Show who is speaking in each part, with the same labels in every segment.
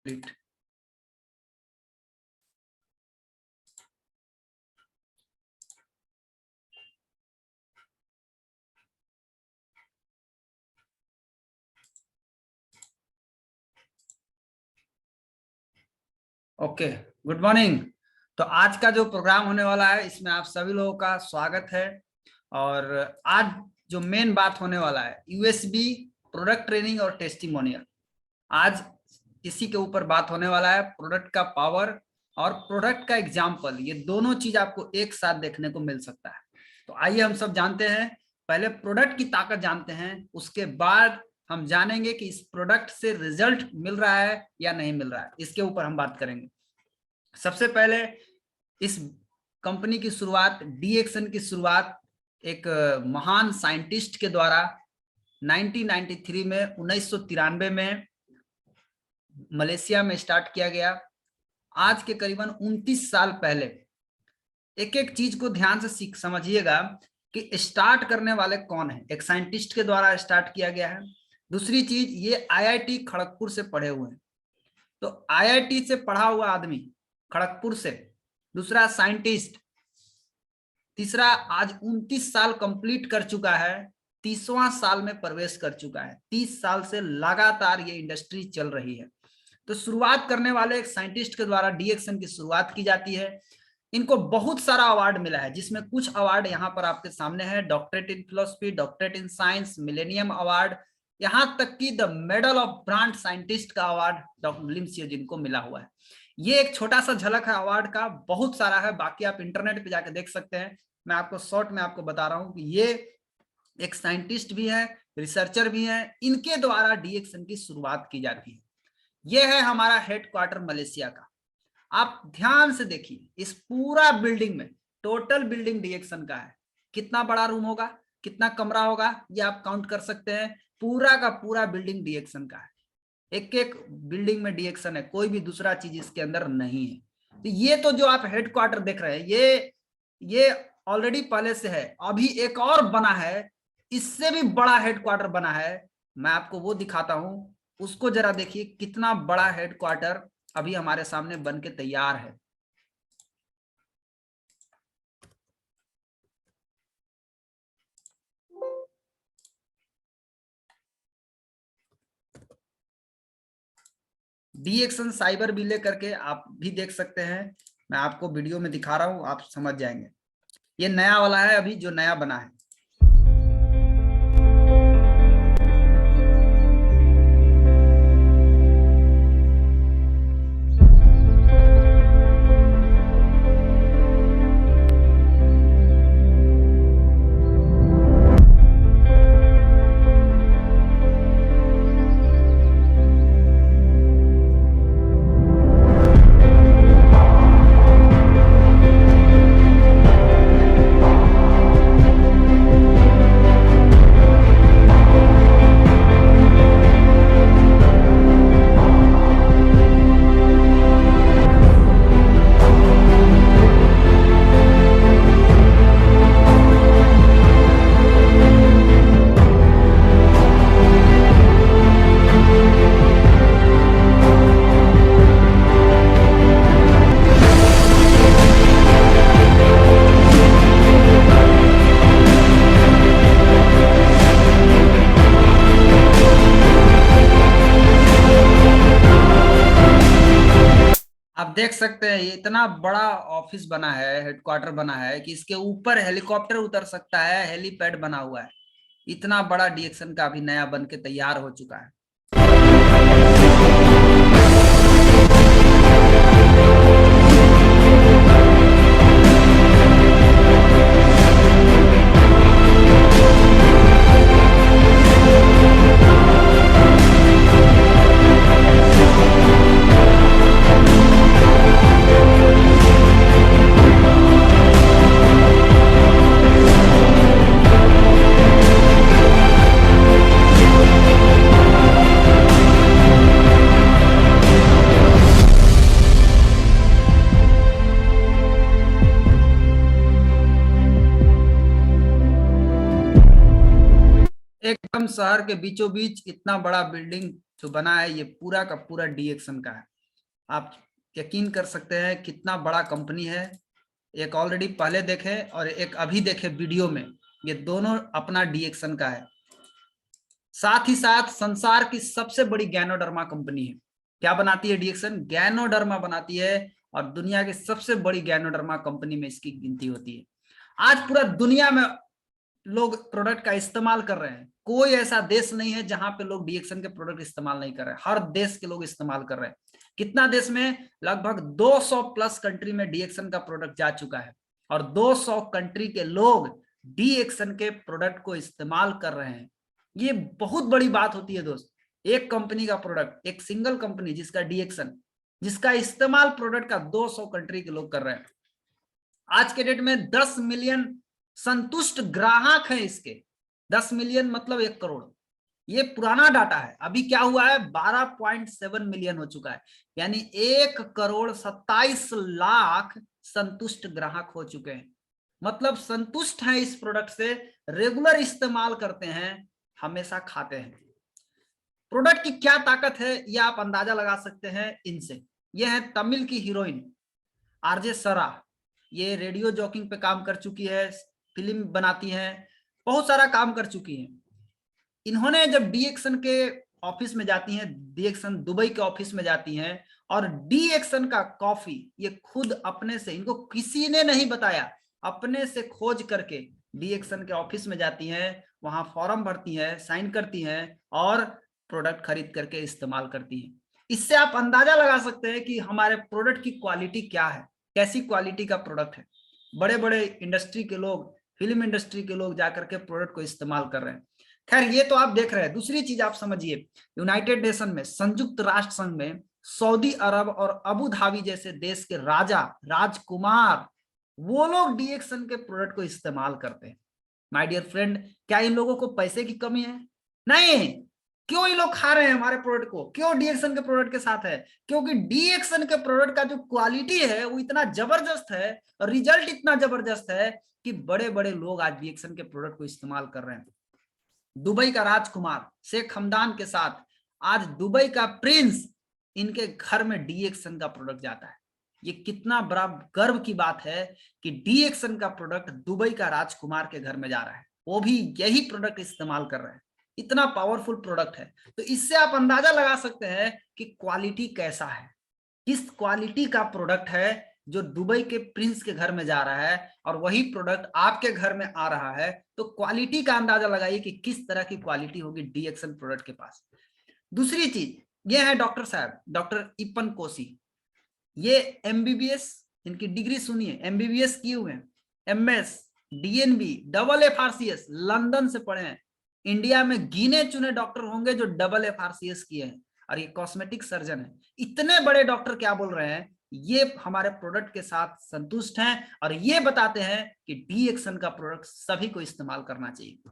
Speaker 1: Complete. Okay, good morning. तो आज का जो प्रोग्राम होने वाला है इसमें आप सभी लोगों का स्वागत है। और आज जो मेन बात होने वाला है यूएसबी प्रोडक्ट ट्रेनिंग और टेस्टिमोनियल। आज इसी के ऊपर बात होने वाला है। प्रोडक्ट का पावर और प्रोडक्ट का एग्जाम्पल, ये दोनों चीज आपको एक साथ देखने को मिल सकता है। तो आइए हम सब जानते हैं, पहले प्रोडक्ट की ताकत जानते हैं, उसके बाद हम जानेंगे कि इस प्रोडक्ट से रिजल्ट मिल रहा है या नहीं मिल रहा है, इसके ऊपर हम बात करेंगे। सबसे पहले इस कंपनी की शुरुआत, डीएक्सन की शुरुआत एक महान साइंटिस्ट के द्वारा 1993 में 1993 में मलेशिया में स्टार्ट किया गया। आज के करीबन 29 साल पहले। एक एक चीज को ध्यान से समझिएगा कि स्टार्ट करने वाले कौन है। एक साइंटिस्ट के द्वारा स्टार्ट किया गया है। दूसरी चीज, ये आईआईटी खड़गपुर से पढ़े हुए हैं। तो आईआईटी से पढ़ा हुआ आदमी खड़गपुर से, दूसरा साइंटिस्ट, तीसरा आज 29 साल कंप्लीट कर चुका है, 30वां साल में प्रवेश कर चुका है। 30 साल से लगातार ये इंडस्ट्री चल रही है। तो शुरुआत करने वाले एक साइंटिस्ट के द्वारा डीएक्सन की शुरुआत की जाती है। इनको बहुत सारा अवार्ड मिला है, जिसमें कुछ अवार्ड यहाँ पर आपके सामने है। Doctorate in philosophy, doctorate in science, millennium award, यहाँ तक कि the medal of brand scientist का अवार्ड डॉक्टर लिमसियो जिनको मिला हुआ है। ये एक छोटा सा झलक है अवार्ड का, बहुत सारा है, बाकी आप इंटरनेट पे जाके देख सकते हैं। मैं आपको शॉर्ट में आपको बता रहा हूँ कि ये एक साइंटिस्ट भी है, रिसर्चर भी है, इनके द्वारा डीएक्सन की शुरुआत की जाती है। यह है हमारा हेडक्वार्टर मलेशिया का। आप ध्यान से देखिए, इस पूरा बिल्डिंग में, टोटल बिल्डिंग डीएक्सन का है। कितना बड़ा रूम होगा, कितना कमरा होगा, ये आप काउंट कर सकते हैं। पूरा का पूरा बिल्डिंग डीएक्सन का है। एक एक बिल्डिंग में डीएक्सन है, कोई भी दूसरा चीज इसके अंदर नहीं है। तो ये तो जो आप हेडक्वार्टर देख रहे हैं, ये ऑलरेडी पहले से है। अभी एक और बना है, इससे भी बड़ा हेडक्वार्टर बना है। मैं आपको वो दिखाता हूं, उसको जरा देखिए, कितना बड़ा हेडक्वार्टर अभी हमारे सामने बन के तैयार है। डीएक्सन साइबर विले करके आप भी देख सकते हैं। मैं आपको वीडियो में दिखा रहा हूं, आप समझ जाएंगे। ये नया वाला है, अभी जो नया बना है। आप देख सकते हैं, ये इतना बड़ा ऑफिस बना है, हेडक्वार्टर बना है कि इसके ऊपर हेलीकॉप्टर उतर सकता है। हेलीपैड बना हुआ है। इतना बड़ा डीएक्सन का अभी नया बन के तैयार हो चुका है। एकदम शहर के बीचों बीच इतना बड़ा बिल्डिंग जो बना है, ये पूरा का पूरा डीएक्सन का है। आप यकीन कर सकते हैं कितना बड़ा कंपनी है। एक ऑलरेडी पहले देखे और एक अभी देखे वीडियो में, ये दोनों अपना डीएक्सन का है। साथ ही साथ संसार की सबसे बड़ी गैनोडर्मा कंपनी है। क्या बनाती है? डीएक्सन गैनोडर्मा बनाती है, और दुनिया की सबसे बड़ी गैनोडर्मा कंपनी में इसकी गिनती होती है। आज पूरा दुनिया में लोग प्रोडक्ट का इस्तेमाल कर रहे हैं। कोई ऐसा देश नहीं है जहां पे लोग डीएक्सन के प्रोडक्ट इस्तेमाल नहीं कर रहे हैं। हर देश के लोग इस्तेमाल कर रहे हैं। कितना देश में? लगभग 200 प्लस कंट्री में डीएक्सन का प्रोडक्ट जा चुका है, और 200 कंट्री के लोग डीएक्सन के प्रोडक्ट को इस्तेमाल कर रहे हैं। ये बहुत बड़ी बात होती है दोस्त। एक कंपनी का प्रोडक्ट, एक सिंगल कंपनी जिसका डीएक्सन, जिसका इस्तेमाल प्रोडक्ट का 200 कंट्री के लोग कर रहे हैं। आज के डेट में 10 मिलियन संतुष्ट ग्राहक हैं इसके। 10 मिलियन मतलब 1 करोड़। ये पुराना डाटा है। अभी क्या हुआ है? 12.7 मिलियन हो चुका है, यानी 1 करोड़ 27 लाख संतुष्ट ग्राहक हो चुके हैं। मतलब संतुष्ट हैं इस प्रोडक्ट से, रेगुलर इस्तेमाल करते हैं, हमेशा खाते हैं। प्रोडक्ट की क्या ताकत है यह आप अंदाजा लगा सकते हैं इनसे। यह है तमिल की हीरोइन आरजे सरा। ये रेडियो जॉकिंग पे काम कर चुकी है, फिल्म बनाती है, बहुत सारा काम कर चुकी है। इन्होंने जब डीएक्सन के ऑफिस में जाती हैं, डीएक्सन दुबई के ऑफिस में जाती हैं, और डीएक्सन का कॉफी ये खुद अपने से, इनको किसी ने नहीं बताया, अपने से खोज करके डीएक्सन के ऑफिस में जाती हैं, वहां फॉर्म भरती हैं, साइन करती हैं, और प्रोडक्ट खरीद करके इस्तेमाल करती हैं। इससे आप अंदाजा लगा सकते हैं कि हमारे प्रोडक्ट की क्वालिटी क्या है, कैसी क्वालिटी का प्रोडक्ट है। बड़े बड़े इंडस्ट्री के लोग, फिल्म इंडस्ट्री के लोग जाकर के प्रोडक्ट को इस्तेमाल कर रहे हैं। खैर ये तो आप देख रहे हैं। दूसरी चीज आप समझिए, यूनाइटेड नेशन में, संयुक्त राष्ट्र संघ में सऊदी अरब और अबू धाबी जैसे देश के राजा, राजकुमार, वो लोग डीएक्सन के प्रोडक्ट को इस्तेमाल करते हैं। माय डियर फ्रेंड, क्या इन लोगों को पैसे की कमी है? नहीं। क्यों ये लोग खा रहे हैं हमारे प्रोडक्ट को? क्यों डीएक्सन के प्रोडक्ट के साथ है? क्योंकि डीएक्सन के प्रोडक्ट का जो क्वालिटी है वो इतना जबरदस्त है, रिजल्ट इतना जबरदस्त है कि बड़े बड़े लोग आज डीएक्सन के प्रोडक्ट को इस्तेमाल कर रहे हैं। दुबई का राजकुमार शेख हमदान के साथ आज दुबई का प्रिंस, इनके घर में डीएक्सन का प्रोडक्ट जाता है। ये कितना बड़ा गर्व की बात है कि डीएक्सन का प्रोडक्ट दुबई का राजकुमार के घर में जा रहा है, वो भी यही प्रोडक्ट इस्तेमाल कर रहे हैं। इतना पावरफुल प्रोडक्ट है। तो इससे आप अंदाजा लगा सकते हैं कि क्वालिटी कैसा है, किस क्वालिटी का प्रोडक्ट है जो दुबई के प्रिंस के घर में जा रहा है, और वही प्रोडक्ट आपके घर में आ रहा है। तो क्वालिटी का अंदाजा लगाइए कि किस तरह की क्वालिटी होगी डीएक्सन प्रोडक्ट के पास। दूसरी चीज ये है डॉक्टर साहब, डॉक्टर इपन कोशी। ये एमबीबीएस, इनकी डिग्री सुनिए, एमबीबीएस किए हुए हैं, MS, DNB, double FRCS, London से पढ़े हैं। इंडिया में गिने चुने डॉक्टर होंगे जो डबल एफआरसीएस किए हैं, और ये कॉस्मेटिक सर्जन है। इतने बड़े डॉक्टर क्या बोल रहे हैं? ये हमारे प्रोडक्ट के साथ संतुष्ट हैं, और ये बताते हैं कि डीएक्सन का प्रोडक्ट सभी को इस्तेमाल करना चाहिए।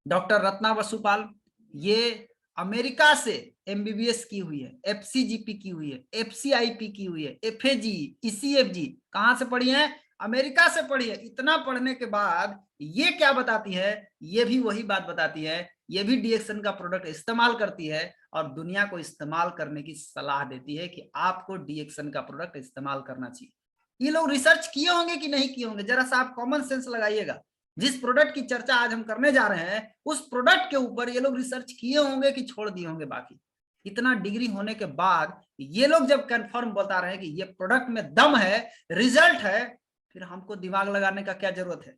Speaker 1: डॉक्टर रत्ना वसुपाल, ये अमेरिका से एमबीबीएस की हुई है, एफसीजीपी की हुई है, एफसीआईपी की हुई है, एफएजी, ईसीएफजी, कहां से पढ़ी है? अमेरिका से पढ़ी है। इतना पढ़ने के बाद ये क्या बताती है? ये भी वही बात बताती है, ये भी डीएक्सन का प्रोडक्ट इस्तेमाल करती है, और दुनिया को इस्तेमाल करने की सलाह देती है कि आपको डीएक्सन का प्रोडक्ट इस्तेमाल करना चाहिए। ये लोग रिसर्च किए होंगे कि नहीं किए होंगे? जरा सा आप कॉमन सेंस लगाइएगा। जिस प्रोडक्ट की चर्चा आज हम करने जा रहे हैं, उस प्रोडक्ट के ऊपर ये लोग रिसर्च किए होंगे कि छोड़ दिए होंगे बाकी? इतना डिग्री होने के बाद ये लोग जब कंफर्म बता रहे हैं कि ये प्रोडक्ट में दम है, रिजल्ट है, फिर हमको दिमाग लगाने का क्या जरूरत है?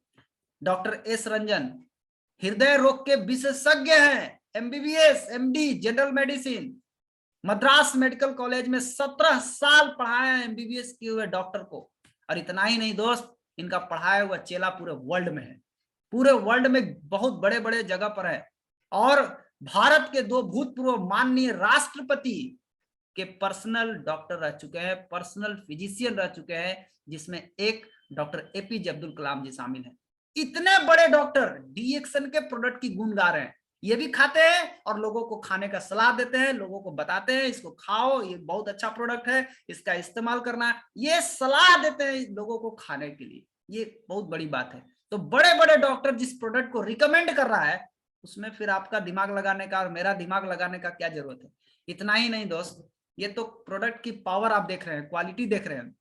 Speaker 1: डॉक्टर एस रंजन हृदय रोग के विशेषज्ञ हैं, MBBS, MD, general medicine, Madras medical college में 17 साल पढ़ाया है एमबीबीएस किए हुए डॉक्टर को। और इतना ही नहीं दोस्त, इनका पढ़ाया हुआ चेला पूरे वर्ल्ड में है, पूरे वर्ल्ड में बहुत बड़े बड़े जगह पर है, और भारत के 2 भूतपूर्व माननीय राष्ट्रपति के पर्सनल डॉक्टर रह चुके हैं, पर्सनल फिजिशियन रह चुके हैं, जिसमें एक डॉक्टर एपीजे अब्दुल कलाम जी शामिल हैं। इतने बड़े डॉक्टर डीएक्सन के प्रोडक्ट की गुण गा रहे हैं। ये भी खाते हैं और लोगों को खाने का सलाह देते हैं, लोगों को बताते हैं इसको खाओ, ये बहुत अच्छा प्रोडक्ट है, इसका इस्तेमाल करना है, ये सलाह देते हैं लोगों को खाने के लिए। ये बहुत बड़ी बात है। तो बड़े बड़े डॉक्टर जिस प्रोडक्ट को रिकमेंड कर रहा है, उसमें फिर आपका दिमाग लगाने का और मेरा दिमाग लगाने का क्या जरूरत है? इतना ही नहीं दोस्त, ये तो प्रोडक्ट की पावर आप देख रहे हैं, क्वालिटी देख रहे हैं।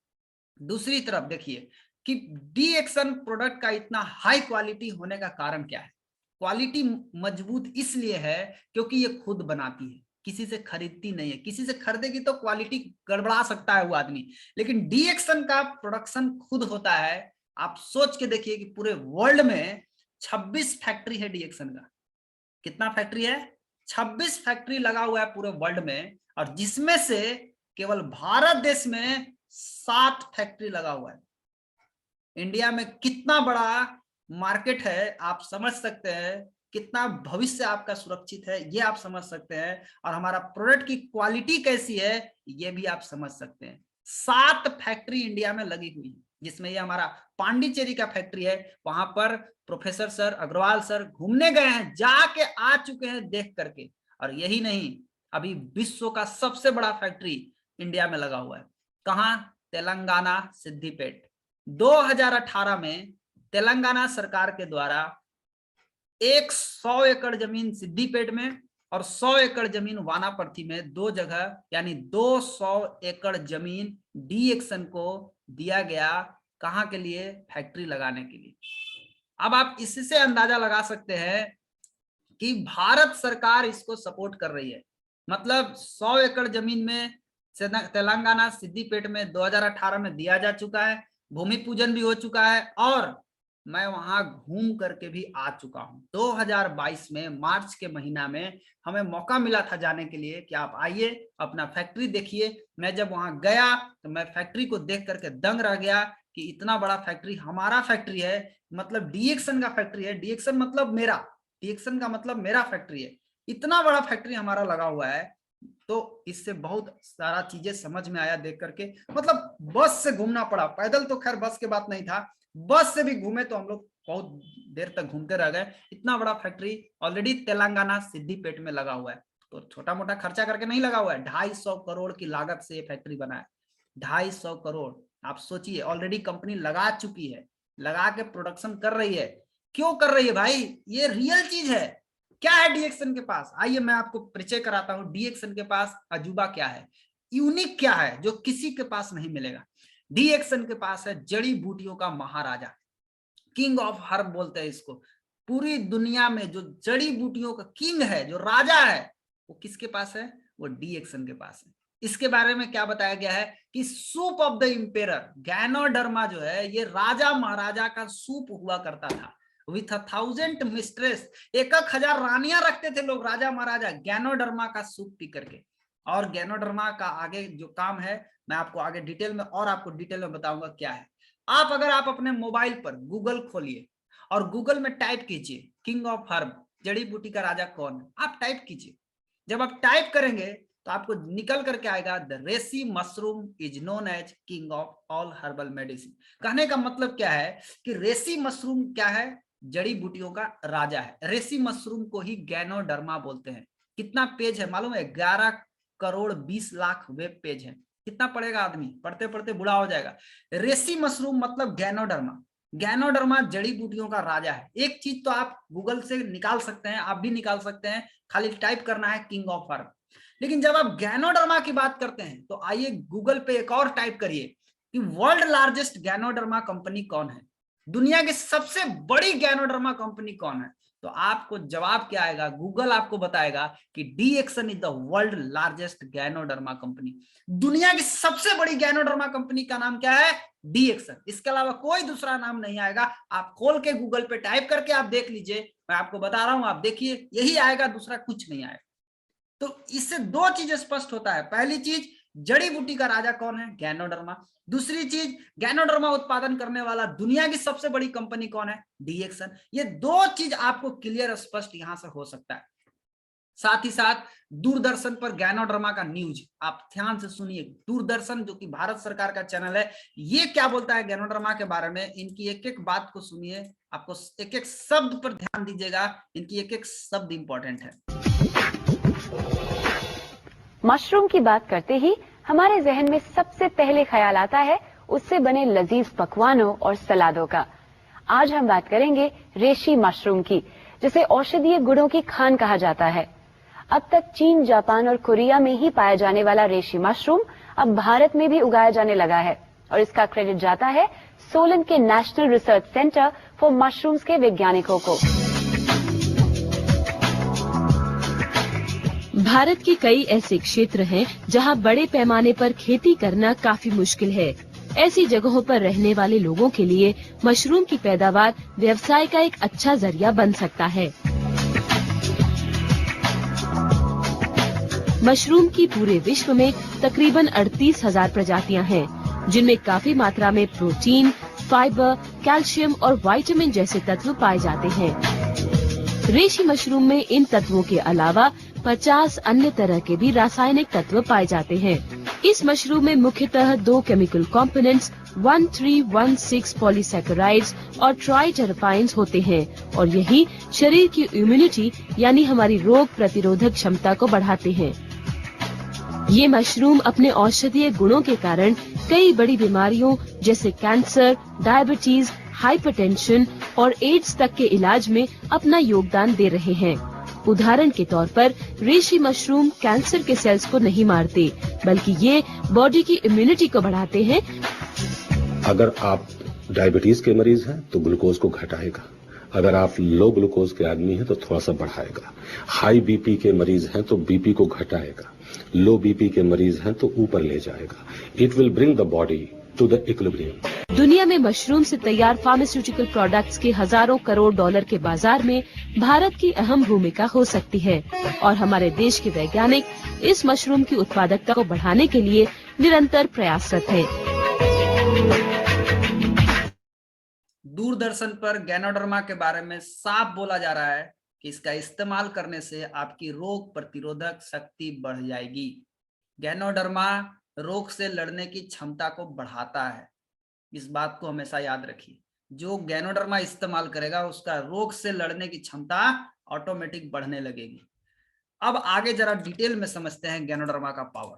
Speaker 1: दूसरी तरफ देखिए कि डी एक्शन प्रोडक्ट का इतना हाई क्वालिटी होने का कारण क्या है। क्वालिटी मजबूत इसलिए है क्योंकि ये खुद बनाती है, किसी से खरीदती नहीं है। किसी से खरीदेगी तो क्वालिटी गड़बड़ा सकता है वो आदमी, लेकिन डी एक्शन का प्रोडक्शन खुद होता है। आप सोच के देखिए कि पूरे वर्ल्ड में 26 फैक्ट्री है डी एक्शन का। कितना फैक्ट्री है? 26 फैक्ट्री लगा हुआ है पूरे वर्ल्ड में, और जिसमें से केवल भारत देश में 7 फैक्ट्री लगा हुआ है। इंडिया में कितना बड़ा मार्केट है आप समझ सकते हैं, कितना भविष्य आपका सुरक्षित है ये आप समझ सकते हैं, और हमारा प्रोडक्ट की क्वालिटी कैसी है ये भी आप समझ सकते हैं। 7 फैक्ट्री इंडिया में लगी हुई है, जिसमें ये हमारा पांडिचेरी का फैक्ट्री है। वहां पर प्रोफेसर सर अग्रवाल सर घूमने गए हैं, जाके आ चुके हैं देख करके। और यही नहीं, अभी विश्व का सबसे बड़ा फैक्ट्री इंडिया में लगा हुआ है। कहां? तेलंगाना सिद्दीपेट। 2018 में तेलंगाना सरकार के द्वारा 100 एकड़ जमीन सिद्दीपेट में और 100 एकड़ जमीन वानापर्ती में, 2 जगह यानी 200 एकड़ जमीन डी एक्शन को दिया गया। कहां के लिए? फैक्ट्री लगाने के लिए। अब आप इससे अंदाजा लगा सकते हैं कि भारत सरकार इसको सपोर्ट कर रही है। मतलब 100 एकड़ जमीन में तेलंगाना सिद्दीपेट में 2018 में दिया जा चुका है, भूमि पूजन भी हो चुका है, और मैं वहां घूम करके भी आ चुका हूं। 2022 में मार्च के महीना में हमें मौका मिला था जाने के लिए कि आप आइए अपना फैक्ट्री देखिए। मैं जब वहां गया तो मैं फैक्ट्री को देख करके दंग रह गया कि इतना बड़ा फैक्ट्री हमारा फैक्ट्री है, मतलब डी एक्शन का फैक्ट्री है। डी एक्शन मतलब मेरा, डी एक्शन का मतलब मेरा फैक्ट्री है। इतना बड़ा फैक्ट्री हमारा लगा हुआ है। तो इससे बहुत सारा चीजें समझ में आया देख करके। मतलब बस से घूमना पड़ा, पैदल तो खैर बस के बात नहीं था, बस से भी घूमे तो हम लोग बहुत देर तक घूमते रह गए। इतना बड़ा फैक्ट्री ऑलरेडी तेलंगाना सिद्दीपेट में लगा हुआ है। तो छोटा मोटा खर्चा करके नहीं लगा हुआ है, 250 करोड़ की लागत से ये फैक्ट्री बना है। 250 करोड़ आप सोचिए, ऑलरेडी कंपनी लगा चुकी है, लगा के प्रोडक्शन कर रही है। क्यों कर रही है भाई? ये रियल चीज है। क्या है डी एक्शन के पास? आइए मैं आपको परिचय कराता हूं। डी एक्शन के पास अजूबा क्या है, यूनिक क्या है जो किसी के पास नहीं मिलेगा। डी एक्शन के पास है जड़ी बूटियों का महाराजा, किंग ऑफ हर्ब बोलते हैं इसको। पूरी दुनिया में जो जड़ी बूटियों का किंग है, जो राजा है, वो किसके पास है? वो डी एक्शन के पास है। इसके बारे में क्या बताया गया है कि सूप ऑफ द इंपेरर गैनोडर्मा जो है, ये राजा महाराजा का सूप हुआ करता था। विथ 1000 मिस्ट्रेस, 1000 रानियां रखते थे लोग राजा महाराजा गैनोडर्मा का सूप पी करके। और गैनोडर्मा का आगे जो काम है मैं आपको आगे डिटेल में और आपको डिटेल में बताऊंगा क्या है। आप अगर आप अपने मोबाइल पर गूगल खोलिए और गूगल में टाइप कीजिए किंग ऑफ हर्ब, जड़ी बूटी का राजा कौन है, आप टाइप कीजिए। जब आप टाइप करेंगे तो आपको निकल करके आएगा the reishi mushroom is known as king of all herbal medicine. कहने का मतलब क्या है कि रेसी मशरूम क्या है? जड़ी बूटियों का राजा है। रेसी मशरूम को ही गैनोडर्मा बोलते हैं। कितना पेज है मालूम है? 11 करोड़ 20 लाख वेब पेज है। कितना पढ़ेगा आदमी? पढ़ते पढ़ते बुढ़ा हो जाएगा। रेसी मशरूम मतलब गैनोडर्मा। गैनोडर्मा जड़ी बूटियों का राजा है। एक चीज तो आप गूगल से निकाल सकते हैं, आप भी निकाल सकते हैं, खाली टाइप करना है किंग ऑफ हर्ब। लेकिन जब आप गैनोडर्मा की बात करते हैं तो आइए गूगल पे एक और टाइप करिए कि वर्ल्ड लार्जेस्ट गैनोडर्मा कंपनी कौन है, दुनिया की सबसे बड़ी गैनोडर्मा कंपनी कौन है, तो आपको जवाब क्या आएगा? गूगल आपको बताएगा कि D action is the world largest ganoderma company. दुनिया की सबसे बड़ी गैनोडर्मा कंपनी का नाम क्या है? D action. इसके अलावा कोई दूसरा नाम नहीं आएगा। आप खोल के गूगल पे टाइप करके आप देख लीजिए, मैं आपको बता रहा हूं, आप देखिए यही आएगा, दूसरा कुछ नहीं आएगा। तो इससे 2 चीजें स्पष्ट होता है। पहली चीज, जड़ी बूटी का राजा कौन है? गैनोडर्मा। दूसरी चीज, गैनोडर्मा उत्पादन करने वाला दुनिया की सबसे बड़ी कंपनी कौन है? D action. ये 2 चीज आपको क्लियर स्पष्ट यहां से हो सकता है। साथ ही साथ दूरदर्शन पर गैनोडर्मा का न्यूज आप ध्यान से सुनिए। दूरदर्शन जो कि भारत सरकार का चैनल है, ये क्या बोलता है गैनोडर्मा के बारे में, इनकी एक एक बात को सुनिए। आपको एक एक शब्द पर ध्यान दीजिएगा, इनकी एक एक शब्द इंपॉर्टेंट है।
Speaker 2: मशरूम की बात करते ही हमारे जहन में सबसे पहले ख्याल आता है उससे बने लजीज पकवानों और सलादों का। आज हम बात करेंगे रेशी मशरूम की, जिसे औषधीय गुणों की खान कहा जाता है। अब तक चीन, जापान और कोरिया में ही पाया जाने वाला रेशी मशरूम अब भारत में भी उगाया जाने लगा है और इसका क्रेडिट जाता है सोलन के national research centre for mushrooms के वैज्ञानिकों को।
Speaker 3: भारत के कई ऐसे क्षेत्र हैं जहां बड़े पैमाने पर खेती करना काफी मुश्किल है। ऐसी जगहों पर रहने वाले लोगों के लिए मशरूम की पैदावार व्यवसाय का एक अच्छा जरिया बन सकता है। मशरूम की पूरे विश्व में तकरीबन 38,000 प्रजातियां हैं, जिनमें काफी मात्रा में प्रोटीन, फाइबर, कैल्शियम और विटामिन जैसे तत्व पाए जाते हैं। रेशी मशरूम में इन तत्वों के अलावा 50 अन्य तरह के भी रासायनिक तत्व पाए जाते हैं। इस मशरूम में मुख्यतः 2 केमिकल कंपोनेंट्स 1316 पॉलीसैकेराइड्स और ट्राइटरपाइन्स होते हैं और यही शरीर की इम्यूनिटी यानी हमारी रोग प्रतिरोधक क्षमता को बढ़ाते हैं। ये मशरूम अपने औषधीय गुणों के कारण कई बड़ी बीमारियों जैसे कैंसर, डायबिटीज, हाइपरटेंशन और एड्स तक के इलाज में अपना योगदान दे रहे हैं। उदाहरण के तौर पर रेशी मशरूम कैंसर के सेल्स को नहीं मारते, बल्कि ये बॉडी की इम्यूनिटी को बढ़ाते हैं।
Speaker 4: अगर आप डायबिटीज के मरीज हैं तो ग्लूकोज को घटाएगा, अगर आप लो ग्लूकोज के आदमी हैं तो थोड़ा सा बढ़ाएगा, हाई बीपी के मरीज हैं तो बीपी को घटाएगा, लो बीपी के मरीज हैं तो ऊपर ले जाएगा। It will bring the body to the equilibrium.
Speaker 3: दुनिया में मशरूम से तैयार फार्मास्यूटिकल प्रोडक्ट्स के हजारों करोड़ डॉलर के बाजार में भारत की अहम भूमिका हो सकती है और हमारे देश के वैज्ञानिक इस मशरूम की उत्पादकता को बढ़ाने के लिए निरंतर प्रयासरत हैं।
Speaker 1: दूरदर्शन पर गैनोडर्मा के बारे में साफ बोला जा रहा है कि इसका इस्तेमाल करने से आपकी रोग प्रतिरोधक शक्ति बढ़ जाएगी। गैनोडर्मा रोग से लड़ने की क्षमता को बढ़ाता है। इस बात को हमेशा याद रखिए, जो गैनोडर्मा इस्तेमाल करेगा उसका रोग से लड़ने की क्षमता ऑटोमेटिक बढ़ने लगेगी। अब आगे जरा डिटेल में समझते हैं गैनोडर्मा का पावर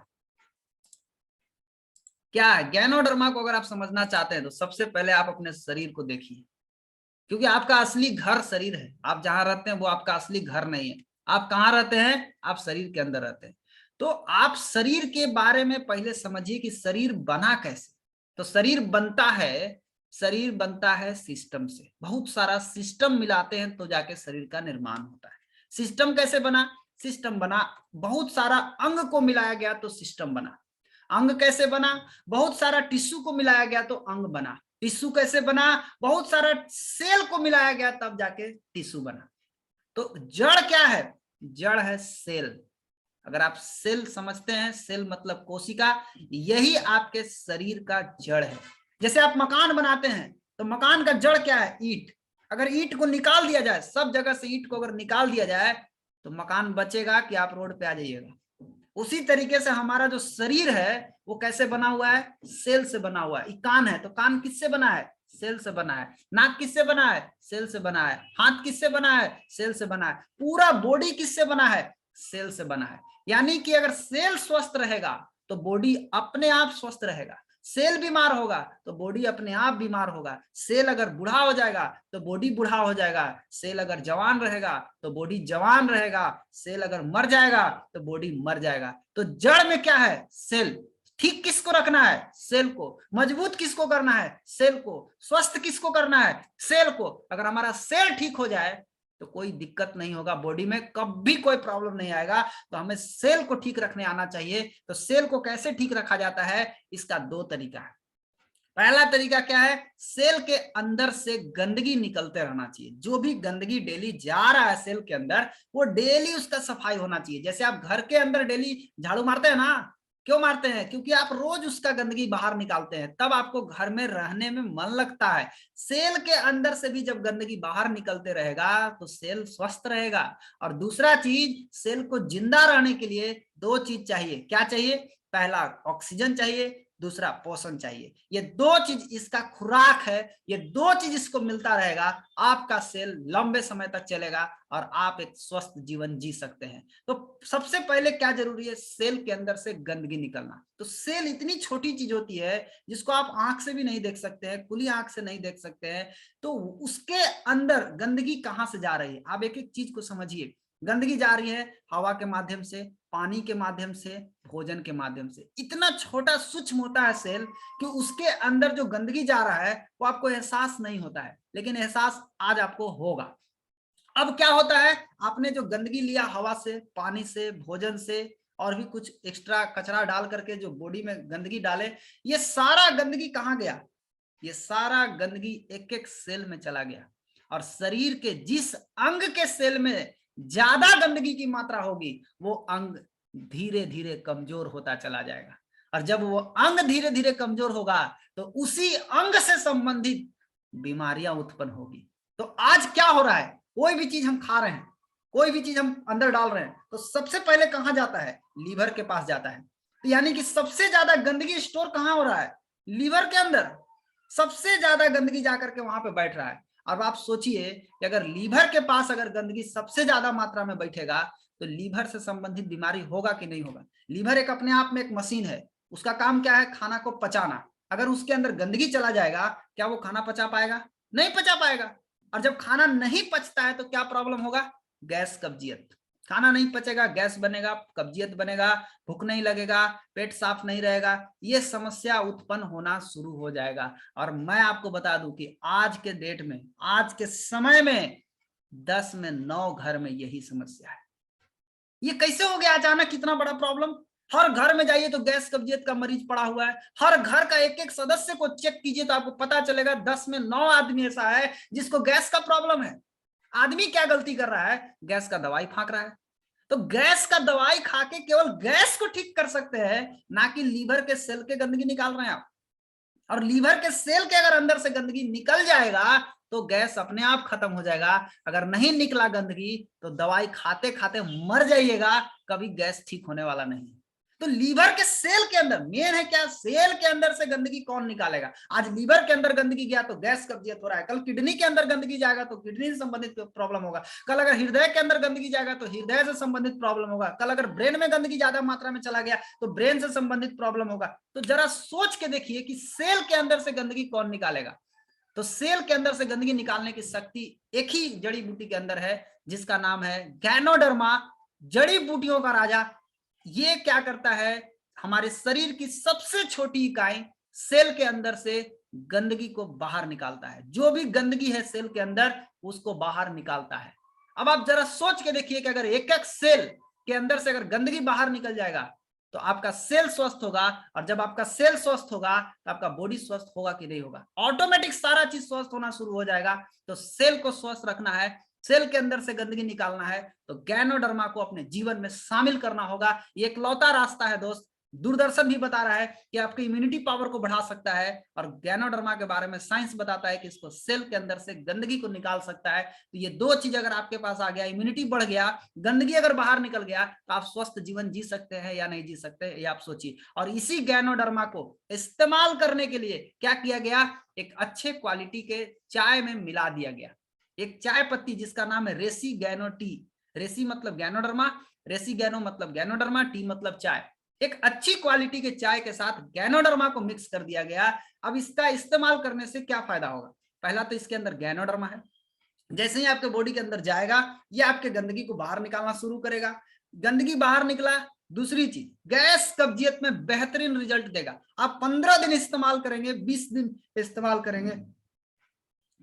Speaker 1: क्या है। गैनोडर्मा को अगर आप समझना चाहते हैं तो सबसे पहले आप अपने शरीर को देखिए, क्योंकि आपका असली घर शरीर है। आप जहां रहते हैं वो आपका असली घर नहीं है। आप कहाँ रहते हैं? आप शरीर के अंदर रहते हैं। तो आप शरीर के बारे में पहले समझिए कि शरीर बना कैसे। तो शरीर बनता है सिस्टम से। बहुत सारा सिस्टम मिलाते हैं तो जाके शरीर का निर्माण होता है। सिस्टम कैसे बना? सिस्टम बना बहुत सारा अंग को मिलाया गया तो सिस्टम बना। अंग कैसे बना? बहुत सारा टिश्यू को मिलाया गया तो अंग बना। टिश्यू कैसे बना? बहुत सारा सेल को मिलाया गया तब जाके टिश्यू बना। तो जड़ क्या है? जड़ है सेल। अगर आप सेल समझते हैं, सेल मतलब कोशिका, यही आपके शरीर का जड़ है। जैसे आप मकान बनाते हैं तो मकान का जड़ क्या है? ईंट। अगर ईंट को निकाल दिया जाए, सब जगह से ईंट को अगर निकाल दिया जाए तो मकान बचेगा कि आप रोड पे आ जाइएगा। उसी तरीके से हमारा जो शरीर है वो कैसे बना हुआ है? सेल से बना हुआ है। कान है तो कान किससे बना है? सेल से बना है। नाक किससे बना है? सेल से बना है। हाथ किससे बना है? सेल से बना है। पूरा बॉडी किससे बना है? सेल से बना है। यानी कि अगर सेल स्वस्थ रहेगा तो बॉडी अपने आप स्वस्थ रहेगा। सेल बीमार होगा तो बॉडी अपने आप बीमार होगा। सेल अगर बूढ़ा हो जाएगा तो बॉडी बूढ़ा हो जाएगा। सेल अगर जवान रहेगा तो बॉडी जवान रहेगा। सेल अगर मर जाएगा तो बॉडी मर जाएगा। तो जड़ में क्या है? सेल। ठीक किसको रखना है? सेल को। मजबूत किसको करना है? सेल को। स्वस्थ किसको करना है? सेल को। अगर हमारा सेल ठीक हो जाए तो कोई दिक्कत नहीं होगा बॉडी में, कभी कोई प्रॉब्लम नहीं आएगा। तो हमें सेल को ठीक रखने आना चाहिए। तो सेल को कैसे ठीक रखा जाता है? इसका 2 तरीका है। पहला तरीका क्या है? सेल के अंदर से गंदगी निकलते रहना चाहिए। जो भी गंदगी डेली जा रहा है सेल के अंदर, वो डेली उसका सफाई होना चाहिए। जैसे आप घर के अंदर डेली झाड़ू मारते हैं ना, क्यों मारते हैं? क्योंकि आप रोज उसका गंदगी बाहर निकालते हैं, तब आपको घर में रहने में मन लगता है। सेल के अंदर से भी जब गंदगी बाहर निकलते रहेगा तो सेल स्वस्थ रहेगा। और दूसरा चीज, सेल को जिंदा रहने के लिए 2 चीज चाहिए। क्या चाहिए? पहला ऑक्सीजन चाहिए, दूसरा पोषण चाहिए। ये 2 चीज इसका खुराक है। ये 2 चीज इसको मिलता रहेगा, आपका सेल लंबे समय तक चलेगा और आप एक स्वस्थ जीवन जी सकते हैं। तो सबसे पहले क्या जरूरी है? सेल के अंदर से गंदगी निकलना। तो सेल इतनी छोटी चीज होती है जिसको आप आंख से भी नहीं देख सकते हैं, खुली आंख से नहीं देख सकते हैं। तो उसके अंदर गंदगी कहां से जा रही है? आप एक एक चीज को समझिए। गंदगी जा रही है हवा के माध्यम से, पानी के माध्यम से, भोजन के माध्यम से। इतना छोटा सूक्ष्म होता है सेल कि उसके अंदर जो गंदगी जा रहा है वो आपको एहसास नहीं होता है, लेकिन एहसास आज आपको होगा। अब क्या होता है, आपने जो गंदगी लिया हवा से, पानी से, भोजन से और भी कुछ एक्स्ट्रा कचरा डाल करके जो बॉडी में गंदगी डाले, ये सारा गंदगी कहाँ गया? ये सारा गंदगी एक एक सेल में चला गया। और शरीर के जिस अंग के सेल में ज्यादा गंदगी की मात्रा होगी वो अंग धीरे धीरे कमजोर होता चला जाएगा। और जब वो अंग धीरे धीरे कमजोर होगा तो उसी अंग से संबंधित बीमारियां उत्पन्न होगी। तो आज क्या हो रहा है, कोई भी चीज हम खा रहे हैं, कोई भी चीज हम अंदर डाल रहे हैं तो सबसे पहले कहां जाता है? लीवर के पास जाता है। तो यानी कि सबसे ज्यादा गंदगी स्टोर कहां हो रहा है? लीवर के अंदर सबसे ज्यादा गंदगी जाकर के वहां पे बैठ रहा है। अब आप सोचिए कि अगर लीवर के पास अगर गंदगी सबसे ज्यादा मात्रा में बैठेगा तो लीवर से संबंधित बीमारी होगा कि नहीं होगा? लीवर एक अपने आप में एक मशीन है, उसका काम क्या है? खाना को पचाना। अगर उसके अंदर गंदगी चला जाएगा, क्या वो खाना पचा पाएगा? नहीं पचा पाएगा। और जब खाना नहीं पचता है तो क्या प्रॉब्लम होगा? गैस, कब्जियत। खाना नहीं पचेगा, गैस बनेगा, कब्जियत बनेगा, भूख नहीं लगेगा, पेट साफ नहीं रहेगा, ये समस्या उत्पन्न होना शुरू हो जाएगा। और मैं आपको बता दूं कि आज के डेट में, आज के समय में 10 में 9 घर में यही समस्या है। ये कैसे हो गया अचानक कितना बड़ा प्रॉब्लम? हर घर में जाइए तो गैस कब्जियत का मरीज पड़ा हुआ है। हर घर का एक एक सदस्य को चेक कीजिए तो आपको पता चलेगा 10 में 9 आदमी ऐसा है जिसको गैस का प्रॉब्लम है। आदमी क्या गलती कर रहा है? गैस का दवाई फाँक रहा है। तो गैस का दवाई खा के केवल गैस को ठीक कर सकते हैं, ना कि लीवर के सेल के गंदगी निकाल रहे हैं आप। और लीवर के सेल के अगर अंदर से गंदगी निकल जाएगा तो गैस अपने आप खत्म हो जाएगा। अगर नहीं निकला गंदगी तो दवाई खाते खाते मर जाइएगा, कभी गैस ठीक होने वाला नहीं। तो लीवर के सेल के अंदर मेन है क्या? सेल के अंदर से गंदगी कौन निकालेगा? आज लीवर के अंदर गंदगी गया तो गैस कब्जियत हो रहा है, कल किडनी के अंदर गंदगी जाएगा तो किडनी से संबंधित प्रॉब्लम होगा, कल अगर हृदय के अंदर गंदगी जाएगा तो हृदय से संबंधित प्रॉब्लम होगा, कल अगर ब्रेन में गंदगी ज्यादा मात्रा में चला गया तो ब्रेन से संबंधित प्रॉब्लम होगा। तो जरा सोच के देखिए कि सेल के अंदर से गंदगी कौन निकालेगा? तो सेल के अंदर से गंदगी निकालने की शक्ति एक ही जड़ी बूटी के अंदर है जिसका नाम है गैनोडर्मा, जड़ी बूटियों का राजा। ये क्या करता है? हमारे शरीर की सबसे छोटी इकाई सेल के अंदर से गंदगी को बाहर निकालता है। जो भी गंदगी है सेल के अंदर उसको बाहर निकालता है। अब आप जरा सोच के देखिए कि अगर एक एक सेल के अंदर से अगर गंदगी बाहर निकल जाएगा तो आपका सेल स्वस्थ होगा, और जब आपका सेल स्वस्थ होगा तो आपका बॉडी स्वस्थ होगा कि नहीं होगा? ऑटोमेटिक सारा चीज स्वस्थ होना शुरू हो जाएगा। तो सेल को स्वस्थ रखना है, सेल के अंदर से गंदगी निकालना है तो गैनोडर्मा को अपने जीवन में शामिल करना होगा। ये इकलौता रास्ता है दोस्त। दूरदर्शन भी बता रहा है कि आपकी इम्यूनिटी पावर को बढ़ा सकता है, और गैनोडर्मा के बारे में साइंस बताता है कि इसको सेल के अंदर से गंदगी को निकाल सकता है। तो ये दो चीज अगर आपके पास आ गया, इम्यूनिटी बढ़ गया, गंदगी अगर बाहर निकल गया, तो आप स्वस्थ जीवन जी सकते हैं या नहीं जी सकते, ये आप सोचिए। और इसी गैनोडर्मा को इस्तेमाल करने के लिए क्या किया गया? एक अच्छे क्वालिटी के चाय में मिला दिया गया एक चाय पत्ती जिसका नाम है रेसी गैनो टी। रेसी मतलब गैनोडर्मा, रेसी गैनो मतलब गैनोडर्मा, टी मतलब चाय। एक अच्छी क्वालिटी के चाय के साथ गैनोडर्मा को मिक्स कर दिया गया। अब इसका इस्तेमाल करने से क्या फायदा होगा? पहला तो इसके अंदर गैनोडर्मा है, जैसे ही आपके बॉडी के अंदर जाएगा ये आपके गंदगी को बाहर निकालना शुरू करेगा। गंदगी बाहर निकला, दूसरी चीज गैस कब्जियत में बेहतरीन रिजल्ट देगा। आप 15 दिन इस्तेमाल करेंगे, 20 दिन इस्तेमाल करेंगे,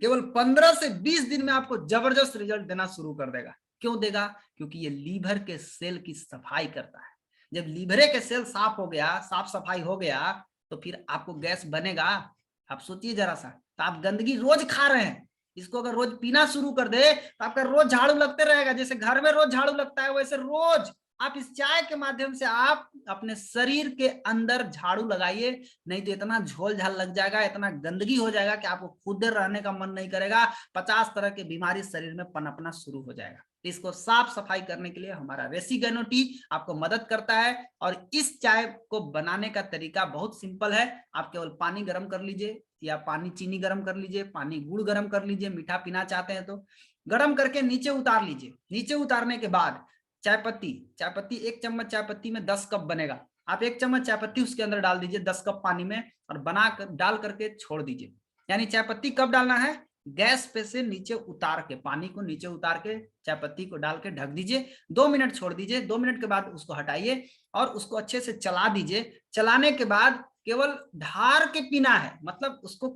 Speaker 1: केवल 15 से 20 दिन में आपको जबरदस्त रिजल्ट देना शुरू कर देगा। क्यों देगा? क्योंकि ये लीवर के सेल की सफाई करता है। जब लीवर के सेल साफ हो गया, साफ सफाई हो गया, तो फिर आपको गैस बनेगा। आप सोचिए जरा सा, तो आप गंदगी रोज खा रहे हैं, इसको अगर रोज पीना शुरू कर दे तो आपका रोज झाड़ू लगते रहेगा। जैसे घर में रोज झाड़ू लगता है वैसे रोज आप इस चाय के माध्यम से आप अपने शरीर के अंदर झाड़ू लगाइए, नहीं तो इतना झोल झाल लग जाएगा, इतना गंदगी हो जाएगा कि आपको खुद रहने का मन नहीं करेगा। 50 तरह की बीमारी शरीर में पनपना शुरू हो जाएगा। इसको साफ सफाई करने के लिए हमारा रेसी गैनो टी आपको मदद करता है। और इस चाय को बनाने का तरीका बहुत सिंपल है। आप केवल पानी गर्म कर लीजिए, या पानी चीनी गर्म कर लीजिए, पानी गुड़ गर्म कर लीजिए, मीठा पीना चाहते हैं तो गर्म करके नीचे उतार लीजिए। नीचे उतारने के बाद चाय पत्ती 1 चम्मच चाय पत्ती में 10 कप बनेगा। आप 1 चम्मच चाय पत्ती उसके अंदर डाल दीजिए 10 कप पानी में, और बना कर डाल करके छोड़ दीजिए। यानी चाय पत्ती कब डालना है? गैस पे से नीचे उतार के, पानी को नीचे उतार के चाय पत्ती को डाल के ढक दीजिए, 2 मिनट छोड़ दीजिए, 2 मिनट के बाद उसको हटाइए और उसको अच्छे से चला दीजिए। चलाने के बाद केवल ढार के पीना है, मतलब उसको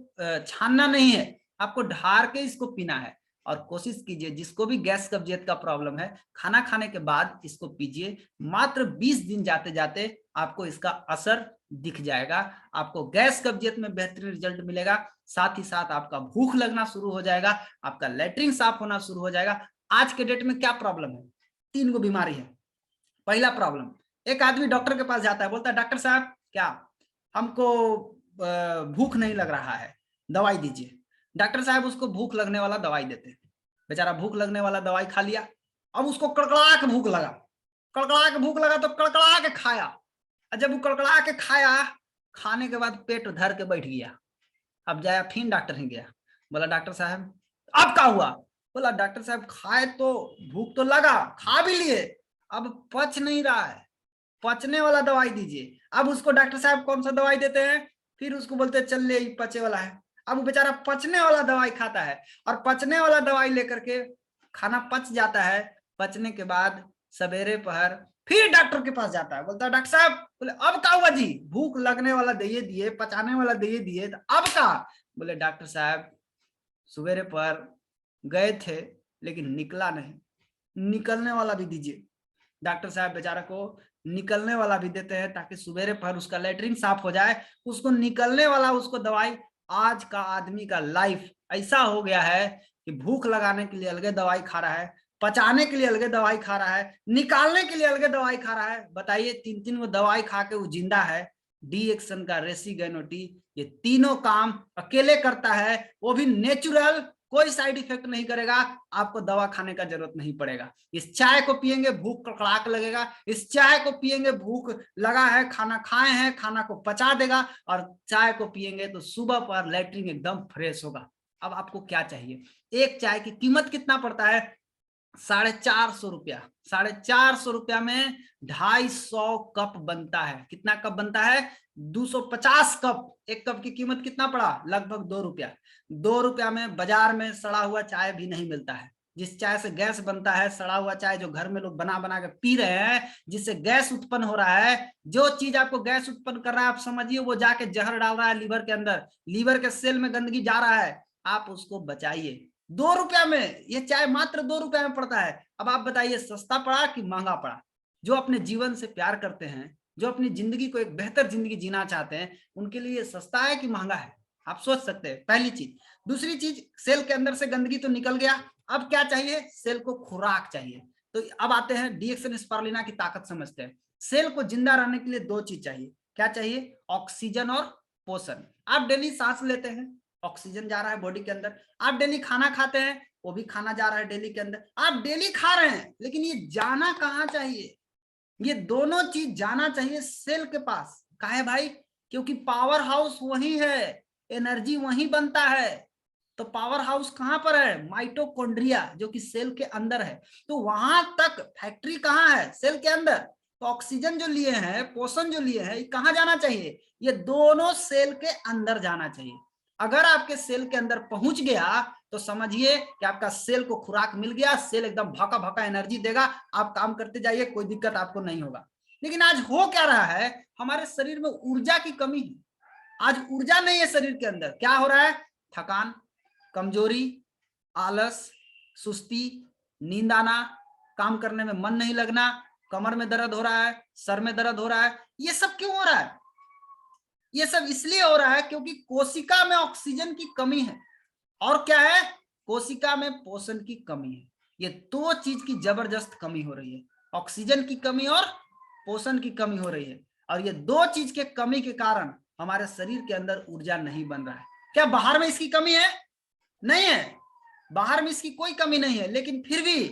Speaker 1: छानना नहीं है, आपको ढार के इसको पीना है। और कोशिश कीजिए जिसको भी गैस कब्जियत का प्रॉब्लम है, खाना खाने के बाद इसको पीजिए। मात्र 20 दिन जाते जाते आपको इसका असर दिख जाएगा, आपको गैस कब्जियत में बेहतरीन रिजल्ट मिलेगा। साथ ही साथ आपका भूख लगना शुरू हो जाएगा, आपका लैट्रिन साफ होना शुरू हो जाएगा। आज के डेट में क्या प्रॉब्लम है? 3 गो बीमारी है। पहला प्रॉब्लम, एक आदमी डॉक्टर के पास जाता है, बोलता है डॉक्टर साहब क्या हमको भूख नहीं लग रहा है, दवाई दीजिए। डॉक्टर साहब उसको भूख लगने वाला दवाई देते हैं, बेचारा भूख लगने वाला दवाई खा लिया, अब उसको कड़कड़ा के भूख लगा, कड़कड़ा के भूख लगा तो कड़कड़ा के खाया, और जब वो कड़कड़ा के खाया, खाने के बाद पेट धर के बैठ गया। अब जाया फिर डॉक्टर ही गया, बोला डॉक्टर साहब अब क्या हुआ? बोला डॉक्टर साहब खाए तो भूख तो लगा, खा भी लिए, अब पच नहीं रहा है, पचने वाला दवाई दीजिए। अब उसको डॉक्टर साहब कौन सा दवाई देते हैं? फिर उसको बोलते हैं चल ले पचे वाला है। अब वो बेचारा पचने वाला दवाई खाता है, और पचने वाला दवाई लेकर के खाना पच जाता है। पचने के बाद सवेरे पहर फिर डॉक्टर के पास जाता है, बोलता है डॉक्टर साहब, बोले अब क्या हुआ जी? भूख लगने वाला दे दिए, पचाने वाला दे दिए, तो अब क्या? बोले डॉक्टर साहब सवेरे पर गए थे लेकिन निकला नहीं, निकलने वाला भी दीजिए। डॉक्टर साहब बेचारा को निकलने वाला भी देते हैं ताकि सवेरे पर उसका लैट्रिन साफ हो जाए, उसको निकलने वाला उसको दवाई। आज का आदमी का लाइफ ऐसा हो गया है कि भूख लगाने के लिए अलग दवाई खा रहा है, पचाने के लिए अलग दवाई खा रहा है, निकालने के लिए अलग दवाई खा रहा है। बताइए 3-3 वो दवाई खा के वो जिंदा है। डीएक्सन का रेसिगेनोटी, ये तीनों काम अकेले करता है, वो भी नेचुरल, कोई साइड इफेक्ट नहीं करेगा, आपको दवा खाने का जरूरत नहीं पड़ेगा। इस चाय को पिएंगे भूख कड़कड़ाक लगेगा, इस चाय को पिएंगे भूख लगा है, खाना खाए हैं, खाना को पचा देगा, और चाय को पिएंगे तो सुबह पर लैट्रिन एकदम फ्रेश होगा। अब आपको क्या चाहिए? एक चाय की कीमत कितना पड़ता है? 450 रुपया। 450 रुपया में 250 कप बनता है। कितना कप बनता है? 250 कप। एक कप की कीमत कितना पड़ा? लगभग 2 रुपया। 2 रुपया में बाजार में सड़ा हुआ चाय भी नहीं मिलता है। जिस चाय से गैस बनता है, सड़ा हुआ चाय जो घर में लोग बना बना के पी रहे हैं, जिससे गैस उत्पन्न हो रहा है, जो चीज आपको गैस उत्पन्न कर रहा है, आप समझिए वो जाके जहर डाल रहा है लीवर के अंदर, लीवर के सेल में गंदगी जा रहा है। आप उसको बचाइए। 2 रुपया में ये चाय मात्र 2 रुपया में पड़ता है। अब आप बताइए सस्ता पड़ा कि महंगा पड़ा? जो अपने जीवन से प्यार करते हैं, जो अपनी जिंदगी को एक बेहतर जिंदगी जीना चाहते हैं, उनके लिए सस्ता है कि महंगा है? आप सोच सकते हैं, पहली चीज। दूसरी चीज, सेल के अंदर से गंदगी तो निकल गया, अब क्या चाहिए? सेल को खुराक चाहिए। तो अब आते हैं डीएक्सन स्पारुलिना की ताकत समझते हैं। सेल को जिंदा रहने के लिए 2 चीज चाहिए। क्या चाहिए? ऑक्सीजन और पोषण। आप डेली सांस लेते हैं, ऑक्सीजन जा रहा है बॉडी के अंदर। आप डेली खाना खाते हैं, वो भी खाना जा रहा है डेली के अंदर। आप डेली खा रहे हैं, लेकिन ये जाना कहाँ चाहिए? ये दोनों चीज जाना चाहिए सेल के पास। काहे भाई? क्योंकि पावर हाउस वही है, एनर्जी वही बनता है। तो पावर हाउस कहां पर है? माइटोकॉन्ड्रिया, जो कि सेल के अंदर है। तो वहां तक फैक्ट्री कहां है? सेल के अंदर। तो ऑक्सीजन जो लिए हैं, पोषण जो लिए हैं, ये कहां जाना चाहिए? ये दोनों सेल के अंदर जाना चाहिए। अगर आपके सेल के अंदर पहुंच गया तो समझिए कि आपका सेल को खुराक मिल गया, सेल एकदम भका भका एनर्जी देगा, आप काम करते जाइए, कोई दिक्कत आपको नहीं होगा। लेकिन आज हो क्या रहा है? हमारे शरीर में ऊर्जा की कमी है। आज ऊर्जा नहीं है शरीर के अंदर। क्या हो रहा है? थकान, कमजोरी, आलस, सुस्ती, नींद आना, काम करने में मन नहीं लगना, कमर में दर्द हो रहा है, सर में दर्द हो रहा है। ये सब क्यों हो रहा है? ये सब इसलिए हो रहा है क्योंकि कोशिका में ऑक्सीजन की कमी है, और क्या है? कोशिका में पोषण की कमी है। ये 2 चीज की जबरदस्त कमी हो रही है, ऑक्सीजन की कमी और पोषण की कमी हो रही है। और ये 2 चीज के कमी के कारण हमारे शरीर के अंदर ऊर्जा नहीं बन रहा है। क्या बाहर में इसकी कमी है? नहीं है, बाहर में इसकी कोई कमी नहीं है, लेकिन फिर भी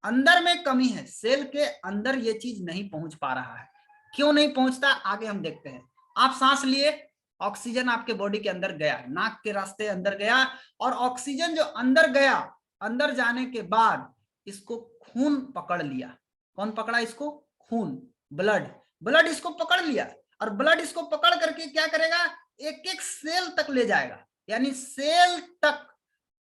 Speaker 1: अंदर में कमी है। सेल के अंदर ये चीज नहीं पहुंच पा रहा है। क्यों नहीं पहुंचता? आगे हम देखते हैं। आप सांस लिए, ऑक्सीजन आपके बॉडी के अंदर गया, नाक के रास्ते अंदर गया, और ऑक्सीजन जो अंदर गया, अंदर जाने के बाद इसको खून पकड़ लिया। कौन पकड़ा इसको? खून, ब्लड इसको पकड़ लिया। और ब्लड इसको पकड़ करके क्या करेगा? एक एक सेल तक ले जाएगा, यानी सेल तक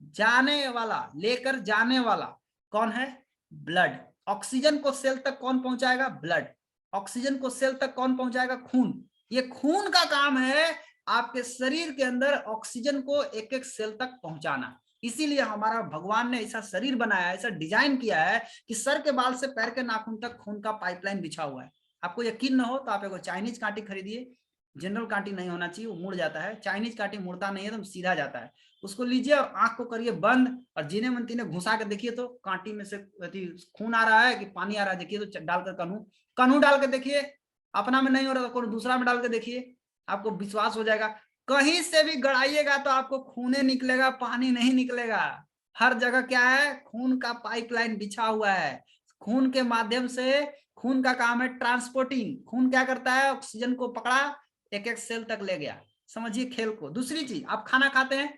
Speaker 1: जाने वाला, लेकर जाने वाला कौन है? ब्लड। ऑक्सीजन को सेल तक कौन पहुंचाएगा? ब्लड। ऑक्सीजन को सेल तक कौन पहुंचाएगा? खून। ये खून का काम है आपके शरीर के अंदर ऑक्सीजन को एक एक सेल तक पहुंचाना। इसीलिए हमारा भगवान ने ऐसा शरीर बनाया है, ऐसा डिजाइन किया है कि सर के बाल से पैर के नाखून तक खून का पाइपलाइन बिछा हुआ है। आपको यकीन न हो तो आप एक चाइनीज कांटी खरीदिए, जनरल कांटी नहीं होना चाहिए, वो मुड़ जाता है। चाइनीज कांटी मुड़ता नहीं है, तो सीधा जाता है। उसको लीजिए और आंख को करिए बंद और जीने मन तीने घुसा के देखिए तो कांटी में से खून आ रहा है कि पानी आ रहा है, देखिए तो डालकर कन्हू डाल के देखिए, अपना में नहीं हो रहा तो दूसरा में डाल के देखिए, आपको विश्वास हो जाएगा। कहीं से भी गड़ाइएगा तो आपको खूने निकलेगा, पानी नहीं निकलेगा। हर जगह क्या है? खून का पाइपलाइन बिछा हुआ है। खून के माध्यम से, खून का काम है ट्रांसपोर्टिंग। खून क्या करता है? ऑक्सीजन को पकड़ा, एक एक सेल तक ले गया। समझिए खेल को। दूसरी चीज, आप खाना खाते हैं,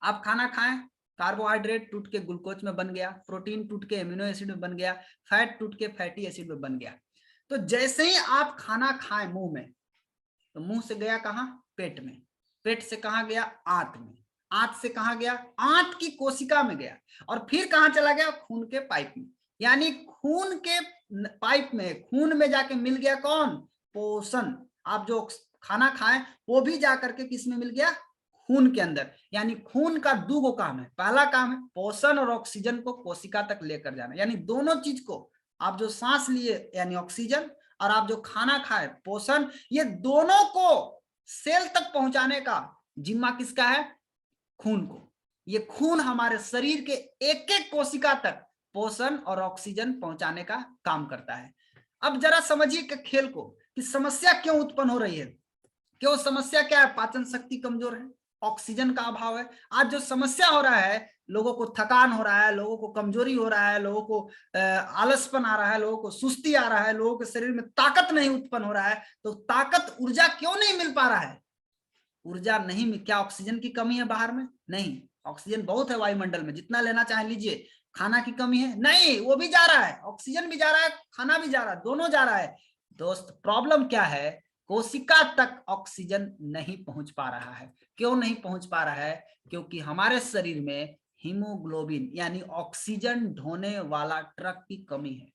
Speaker 1: आप खाना खाएं, कार्बोहाइड्रेट टूट के ग्लूकोज में बन गया, प्रोटीन टूट के एमिनो एसिड में बन गया, फैट टूट के फैटी एसिड में बन गया। तो जैसे ही आप खाना खाएं मुंह में, तो मुंह से गया कहां? पेट में। पेट से कहां गया? आंत में। आंत से कहां गया? आंत की कोशिका में गया। और फिर कहां चला गया? खून के पाइप में। यानी खून के पाइप में, खून में जाके मिल गया कौन? पोषण। आप जो खाना खाएं वो भी जाकर के किस में मिल गया? खून के अंदर। यानी खून का दो काम है। पहला काम है पोषण और ऑक्सीजन को कोशिका तक लेकर जाना। यानी दोनों चीज को, आप जो सांस लिए यानी ऑक्सीजन, और आप जो खाना खाए पोषण, ये दोनों को सेल तक पहुंचाने का जिम्मा किसका है? खून को। ये खून हमारे शरीर के एक एक कोशिका तक पोषण और ऑक्सीजन पहुंचाने का काम करता है। अब जरा समझिए कि खेल को, कि समस्या क्यों उत्पन्न हो रही है। क्यों समस्या क्या है? पाचन शक्ति कमजोर है, ऑक्सीजन का अभाव है। आज जो समस्या हो रहा है, लोगों को थकान हो रहा है, लोगों को कमजोरी हो रहा है, लोगों को आलसपन आ रहा है, लोगों को सुस्ती आ रहा है, लोगों के शरीर में ताकत नहीं उत्पन्न हो रहा है। तो ताकत, ऊर्जा क्यों नहीं मिल पा रहा है? ऊर्जा नहीं, क्या ऑक्सीजन की कमी है बाहर में? नहीं, ऑक्सीजन बहुत है वायुमंडल में, जितना लेना चाहे लीजिए। खाना की कमी है? नहीं, वो भी जा रहा है, ऑक्सीजन भी जा रहा है, खाना भी जा रहा है, दोनों जा रहा है। दोस्त, प्रॉब्लम क्या है? कोशिका तक ऑक्सीजन नहीं पहुंच पा रहा है। क्यों नहीं पहुंच पा रहा है? क्योंकि हमारे शरीर में हीमोग्लोबिन यानी ऑक्सीजन ढोने वाला ट्रक की कमी है।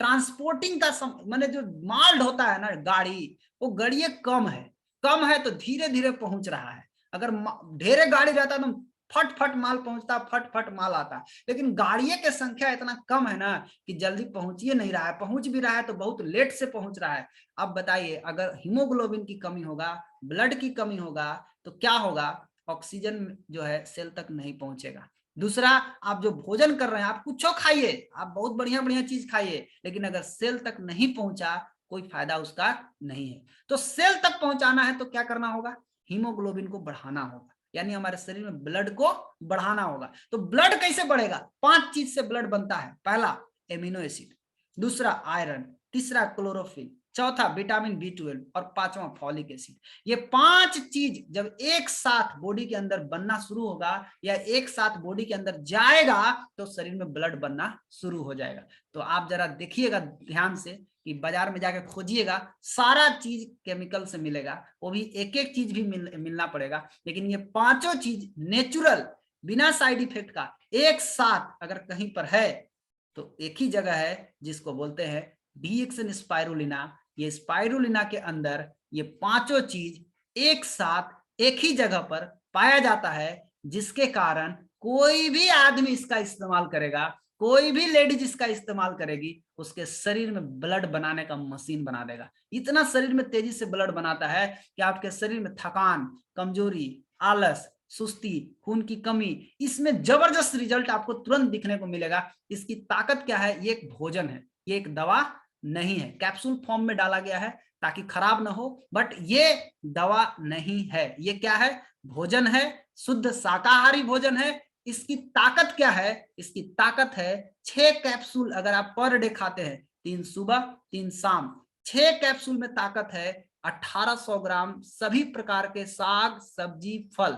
Speaker 1: ट्रांसपोर्टिंग का माने जो माल ढोता है ना गाड़ी, वो गाड़ी कम है तो धीरे धीरे पहुंच रहा है। अगर ढेरे गाड़ी रहता तो फट फट माल पहुंचता, फट फट माल आता। लेकिन गाड़ियों की संख्या इतना कम है ना कि जल्दी पहुंच ही नहीं रहा है। पहुंच भी रहा है तो बहुत लेट से पहुंच रहा है। अब बताइए, अगर हीमोग्लोबिन की कमी होगा, ब्लड की कमी होगा, तो क्या होगा? ऑक्सीजन जो है सेल तक नहीं पहुंचेगा। दूसरा, आप जो भोजन कर रहे हैं, आप कुछ खाइए, आप बहुत बढ़िया बढ़िया चीज खाइए, लेकिन अगर सेल तक नहीं पहुंचा, कोई फायदा उसका नहीं है। तो सेल तक पहुंचाना है तो क्या करना होगा? हीमोग्लोबिन को बढ़ाना होगा, यानी हमारे शरीर में ब्लड को बढ़ाना होगा। तो ब्लड कैसे बढ़ेगा? 5 चीज से ब्लड बनता है। पहला एमिनो एसिड, दूसरा आयरन, तीसरा क्लोरोफिल, चौथा विटामिन B12 और पांचवा फॉलिक एसिड। ये 5 चीज जब एक साथ बॉडी के अंदर बनना शुरू होगा या एक साथ बॉडी के अंदर जाएगा तो शरीर में ब्लड बनना शुरू हो जाएगा। तो आप जरा देखिएगा ध्यान से कि बाजार में जाकर खोजिएगा, सारा चीज केमिकल से मिलेगा, वो भी एक एक चीज भी मिलना पड़ेगा। लेकिन ये 5 चीज नेचुरल, बिना साइड इफेक्ट का, एक साथ अगर कहीं पर है तो एक ही जगह है जिसको बोलते हैं डीएक्सिन स्पाइरुलिना। ये स्पाइरुलिना के अंदर ये 5 चीज एक साथ एक ही जगह पर पाया जाता है, जिसके कारण कोई भी आदमी इसका इस्तेमाल करेगा, कोई भी लेडीज इसका इस्तेमाल करेगी, उसके शरीर में ब्लड बनाने का मशीन बना देगा। इतना शरीर में तेजी से ब्लड बनाता है कि आपके शरीर में थकान, कमजोरी, आलस, सुस्ती, खून की कमी, इसमें जबरदस्त रिजल्ट आपको तुरंत दिखने को मिलेगा। इसकी ताकत क्या है? ये एक भोजन है, ये एक दवा नहीं है। कैप्सूल फॉर्म में डाला गया है ताकि खराब ना हो, बट ये दवा नहीं है। ये क्या है? भोजन है, शुद्ध शाकाहारी भोजन है। इसकी ताकत क्या है? इसकी ताकत है 6 कैप्सूल अगर आप पर डे खाते हैं, 3 सुबह 3 शाम, 6 कैप्सूल में ताकत है 1800 ग्राम सभी प्रकार के साग सब्जी फल,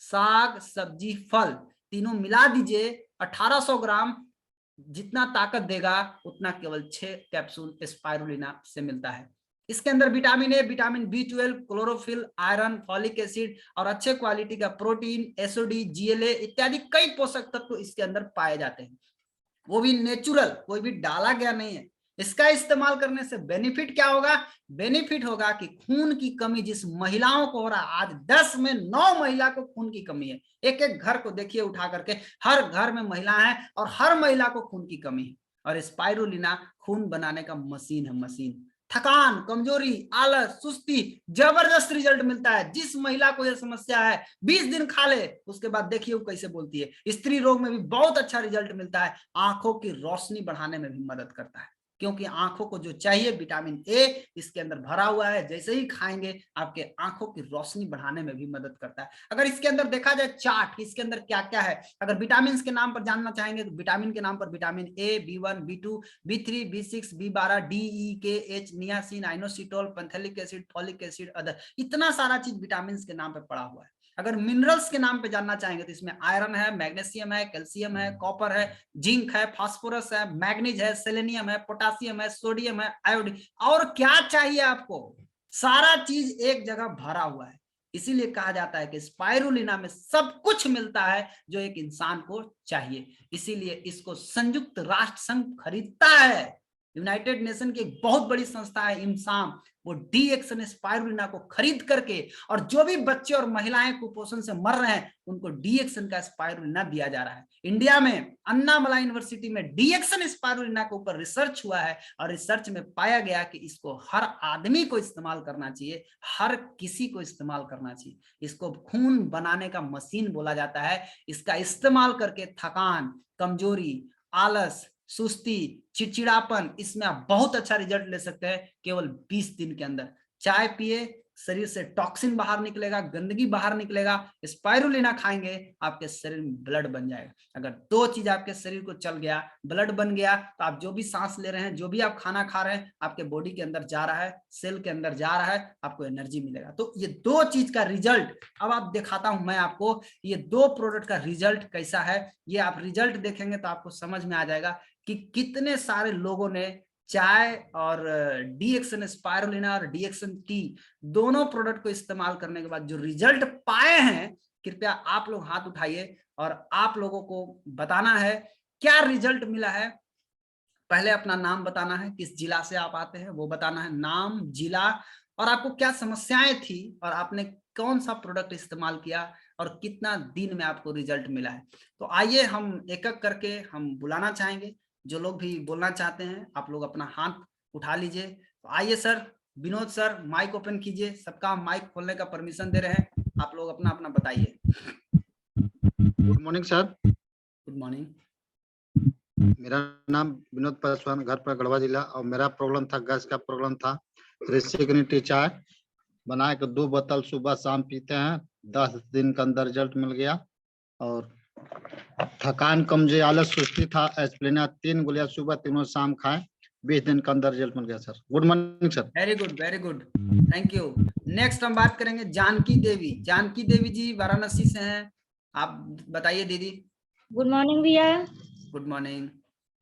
Speaker 1: साग सब्जी फल तीनों मिला दीजिए, 1800 ग्राम जितना ताकत देगा उतना केवल 6 कैप्सूल स्पाइरुलिना से मिलता है। इसके अंदर vitamin A, vitamin B12, chlorophyll, iron, folic acid और अच्छे क्वालिटी का प्रोटीन, एसओडी, GLA इत्यादि कई पोषक तत्व इसके अंदर पाए जाते हैं, वो भी नेचुरल, कोई भी डाला गया नहीं है। इसका इस्तेमाल करने से बेनिफिट क्या होगा? बेनिफिट होगा कि खून की कमी जिस महिलाओं को हो रहा है, आज 10 में 9 महिला को खून की कमी है। एक एक घर को देखिए उठा करके, हर घर में महिला है और हर महिला को खून की कमी है। और स्पाइरुलिना खून बनाने का मशीन है, मशीन। थकान, कमजोरी, आलस, सुस्ती, जबरदस्त रिजल्ट मिलता है। जिस महिला को यह समस्या है 20 दिन खा ले, उसके बाद देखिए वो कैसे बोलती है। स्त्री रोग में भी बहुत अच्छा रिजल्ट मिलता है। आंखों की रोशनी बढ़ाने में भी मदद करता है, क्योंकि आंखों को जो चाहिए विटामिन ए इसके अंदर भरा हुआ है। जैसे ही खाएंगे आपके आंखों की रोशनी बढ़ाने में भी मदद करता है। अगर इसके अंदर देखा जाए चार्ट, इसके अंदर क्या क्या है, अगर विटामिन के नाम पर जानना चाहेंगे तो विटामिन के नाम पर vitamin A, B1, B2, B3, B6, B12, D, E, K, H, niacin, inositol, pantothenic acid, folic acid, other, इतना सारा चीज विटामिन के नाम पर पड़ा हुआ है। अगर मिनरल्स के नाम पे जानना चाहेंगे तो इसमें आयरन है, मैग्नीशियम है, कैल्शियम है, कॉपर है, जिंक है, फास्फोरस है, मैग्नीज है, सेलेनियम है, पोटासियम है, सोडियम है, आयोडीन, और क्या चाहिए आपको, सारा चीज एक जगह भरा हुआ है। इसीलिए कहा जाता है कि स्पाइरुलिना में सब कुछ मिलता है जो एक इंसान को चाहिए। इसीलिए इसको संयुक्त राष्ट्र संघ खरीदता है। यूनाइटेड नेशन की एक बहुत बड़ी संस्था है इमसाम, वो डीएक्सन स्पाइरुलिना को खरीद करके, और जो भी बच्चे और महिलाएं कुपोषण से मर रहे हैं उनको डीएक्सन का स्पाइरुलिना दिया जा रहा है। इंडिया में अन्नामला यूनिवर्सिटी में डीएक्सन स्पाइरुलिना के ऊपर रिसर्च हुआ है और रिसर्च में पाया गया कि इसको हर आदमी को इस्तेमाल करना चाहिए, हर किसी को इस्तेमाल करना चाहिए। इसको खून बनाने का मशीन बोला जाता है। इसका इस्तेमाल करके थकान, कमजोरी, आलस, सुस्ती, चिड़चिड़ापन, इसमें आप बहुत अच्छा रिजल्ट ले सकते हैं केवल 20 दिन के अंदर। चाय पिए, शरीर से टॉक्सिन बाहर निकलेगा, गंदगी बाहर निकलेगा। स्पाइरुलिना खाएंगे आपके शरीर में ब्लड बन जाएगा। अगर दो चीज आपके शरीर को चल गया, ब्लड बन गया, तो आप जो भी सांस ले रहे हैं, जो भी आप खाना खा रहे हैं, आपके बॉडी के अंदर जा रहा है, सेल के अंदर जा रहा है, आपको एनर्जी मिलेगा। तो ये दो चीज का रिजल्ट अब आप दिखाता हूं मैं आपको, ये दो प्रोडक्ट का रिजल्ट कैसा है। ये आप रिजल्ट देखेंगे तो आपको समझ में आ जाएगा कि कितने सारे लोगों ने चाय और डीएक्सन स्पाइरुलिना और डीएक्सन टी दोनों प्रोडक्ट को इस्तेमाल करने के बाद जो रिजल्ट पाए हैं, कृपया आप लोग हाथ उठाइए और आप लोगों को बताना है क्या रिजल्ट मिला है। पहले अपना नाम बताना है, किस जिला से आप आते हैं वो बताना है, नाम, जिला, और आपको क्या समस्याएं थी और आपने कौन सा प्रोडक्ट इस्तेमाल किया और कितना दिन में आपको रिजल्ट मिला है। तो आइए हम एक एक करके हम बुलाना चाहेंगे। जो लोग भी बोलना चाहते हैं आप लोग अपना हाथ उठा लीजिए। तो आइए sir, Vinod sir mike open कीजिए। सबका माइक खोलने का परमिशन दे रहे हैं, आप लोग अपना अपना बताइए।
Speaker 5: Good morning sir.
Speaker 1: Good morning.
Speaker 5: मेरा नाम विनोद पासवान, घर पर गढ़वा जिला, और मेरा प्रॉब्लम था, गैस का प्रॉब्लम था। रेसिग्निटी चाय बना के 2 बोतल सुबह शाम पीते हैं, 10 दिन के अंदर रिजल्ट मिल गया। और थकान, कमजोरी, आलस, सुस्ती था, एस्प्लिना 3 गोलियां सुबह 3 शाम खाएं, 20 दिन के अंदर रिजल्ट मिल गया sir. Good morning sir.
Speaker 1: Very good, very good, thank you. Next हम बात करेंगे जानकी देवी। जानकी देवी जी वाराणसी से हैं, आप बताइए दीदी।
Speaker 6: गुड मॉर्निंग भैया।
Speaker 1: Good morning.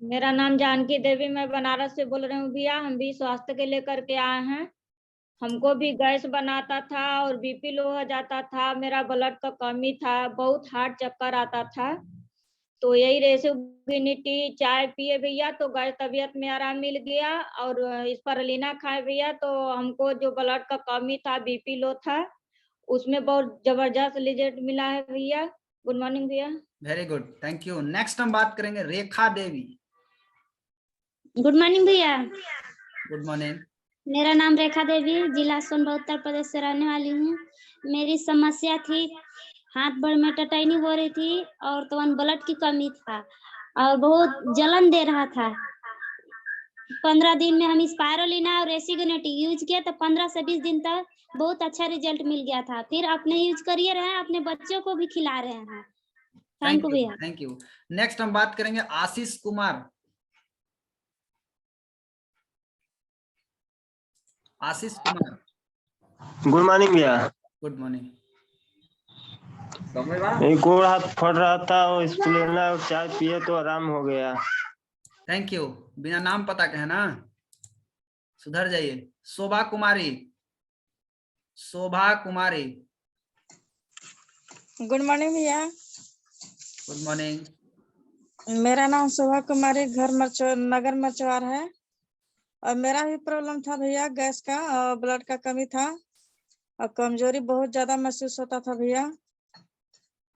Speaker 6: मेरा नाम जानकी देवी, मैं बनारस से बोल रही हूँ भैया। हम भी स्वास्थ्य के लेकर के आए हैं। हमको भी गैस बनाता था और बीपी लो हो जाता था, मेरा ब्लड का कमी था, बहुत हार्ट चक्कर आता था। तो यही रेसिग्निटी चाय पिए भैया तो गैस तबीयत में आराम मिल गया, और स्पाइरुलिना खाए भैया तो हमको जो ब्लड का कमी था, बीपी लो था, उसमें बहुत जबरदस्त रिजल्ट मिला है भैया। गुड मॉर्निंग भैया।
Speaker 1: Very good, thank you. Next हम बात करेंगे रेखा देवी।
Speaker 7: गुड मॉर्निंग भैया।
Speaker 1: Good morning.
Speaker 7: मेरा नाम रेखा देवी, जिला सोनभद्र, उत्तर प्रदेश से रहने वाली हूँ। मेरी समस्या थी, हाथ भर में टटैनी हो रही थी और तो ब्लड की कमी था और बहुत जलन दे रहा था। 15 दिन में हम स्पाइरुलिना और रेसिग्निटी यूज किया तो 15 से 20 दिन तक बहुत अच्छा रिजल्ट मिल गया था। फिर अपने यूज करिए रहे हैं, अपने बच्चों को भी खिला रहे हैं। थैंक यू भैया।
Speaker 1: Thank you. नेक्स्ट हम बात करेंगे आशीष कुमार। आशीष कुमार।
Speaker 8: गुड मॉर्निंग भैया।
Speaker 1: Good morning.
Speaker 8: एक गोड़ हाथ फट रहा था, वो स्पाइरुलिना और चाय पिए तो आराम हो गया।
Speaker 1: Thank you. बिना नाम पता के है ना, सुधर जाइए, शोभा कुमारी, शोभा कुमारी।
Speaker 9: गुड मॉर्निंग भैया।
Speaker 1: Good morning.
Speaker 9: मेरा नाम शोभा कुमारी, घर नगर मचवार है और मेरा भी प्रॉब्लम था भैया, गैस का और ब्लड का कमी था और कमजोरी बहुत ज्यादा महसूस होता था भैया।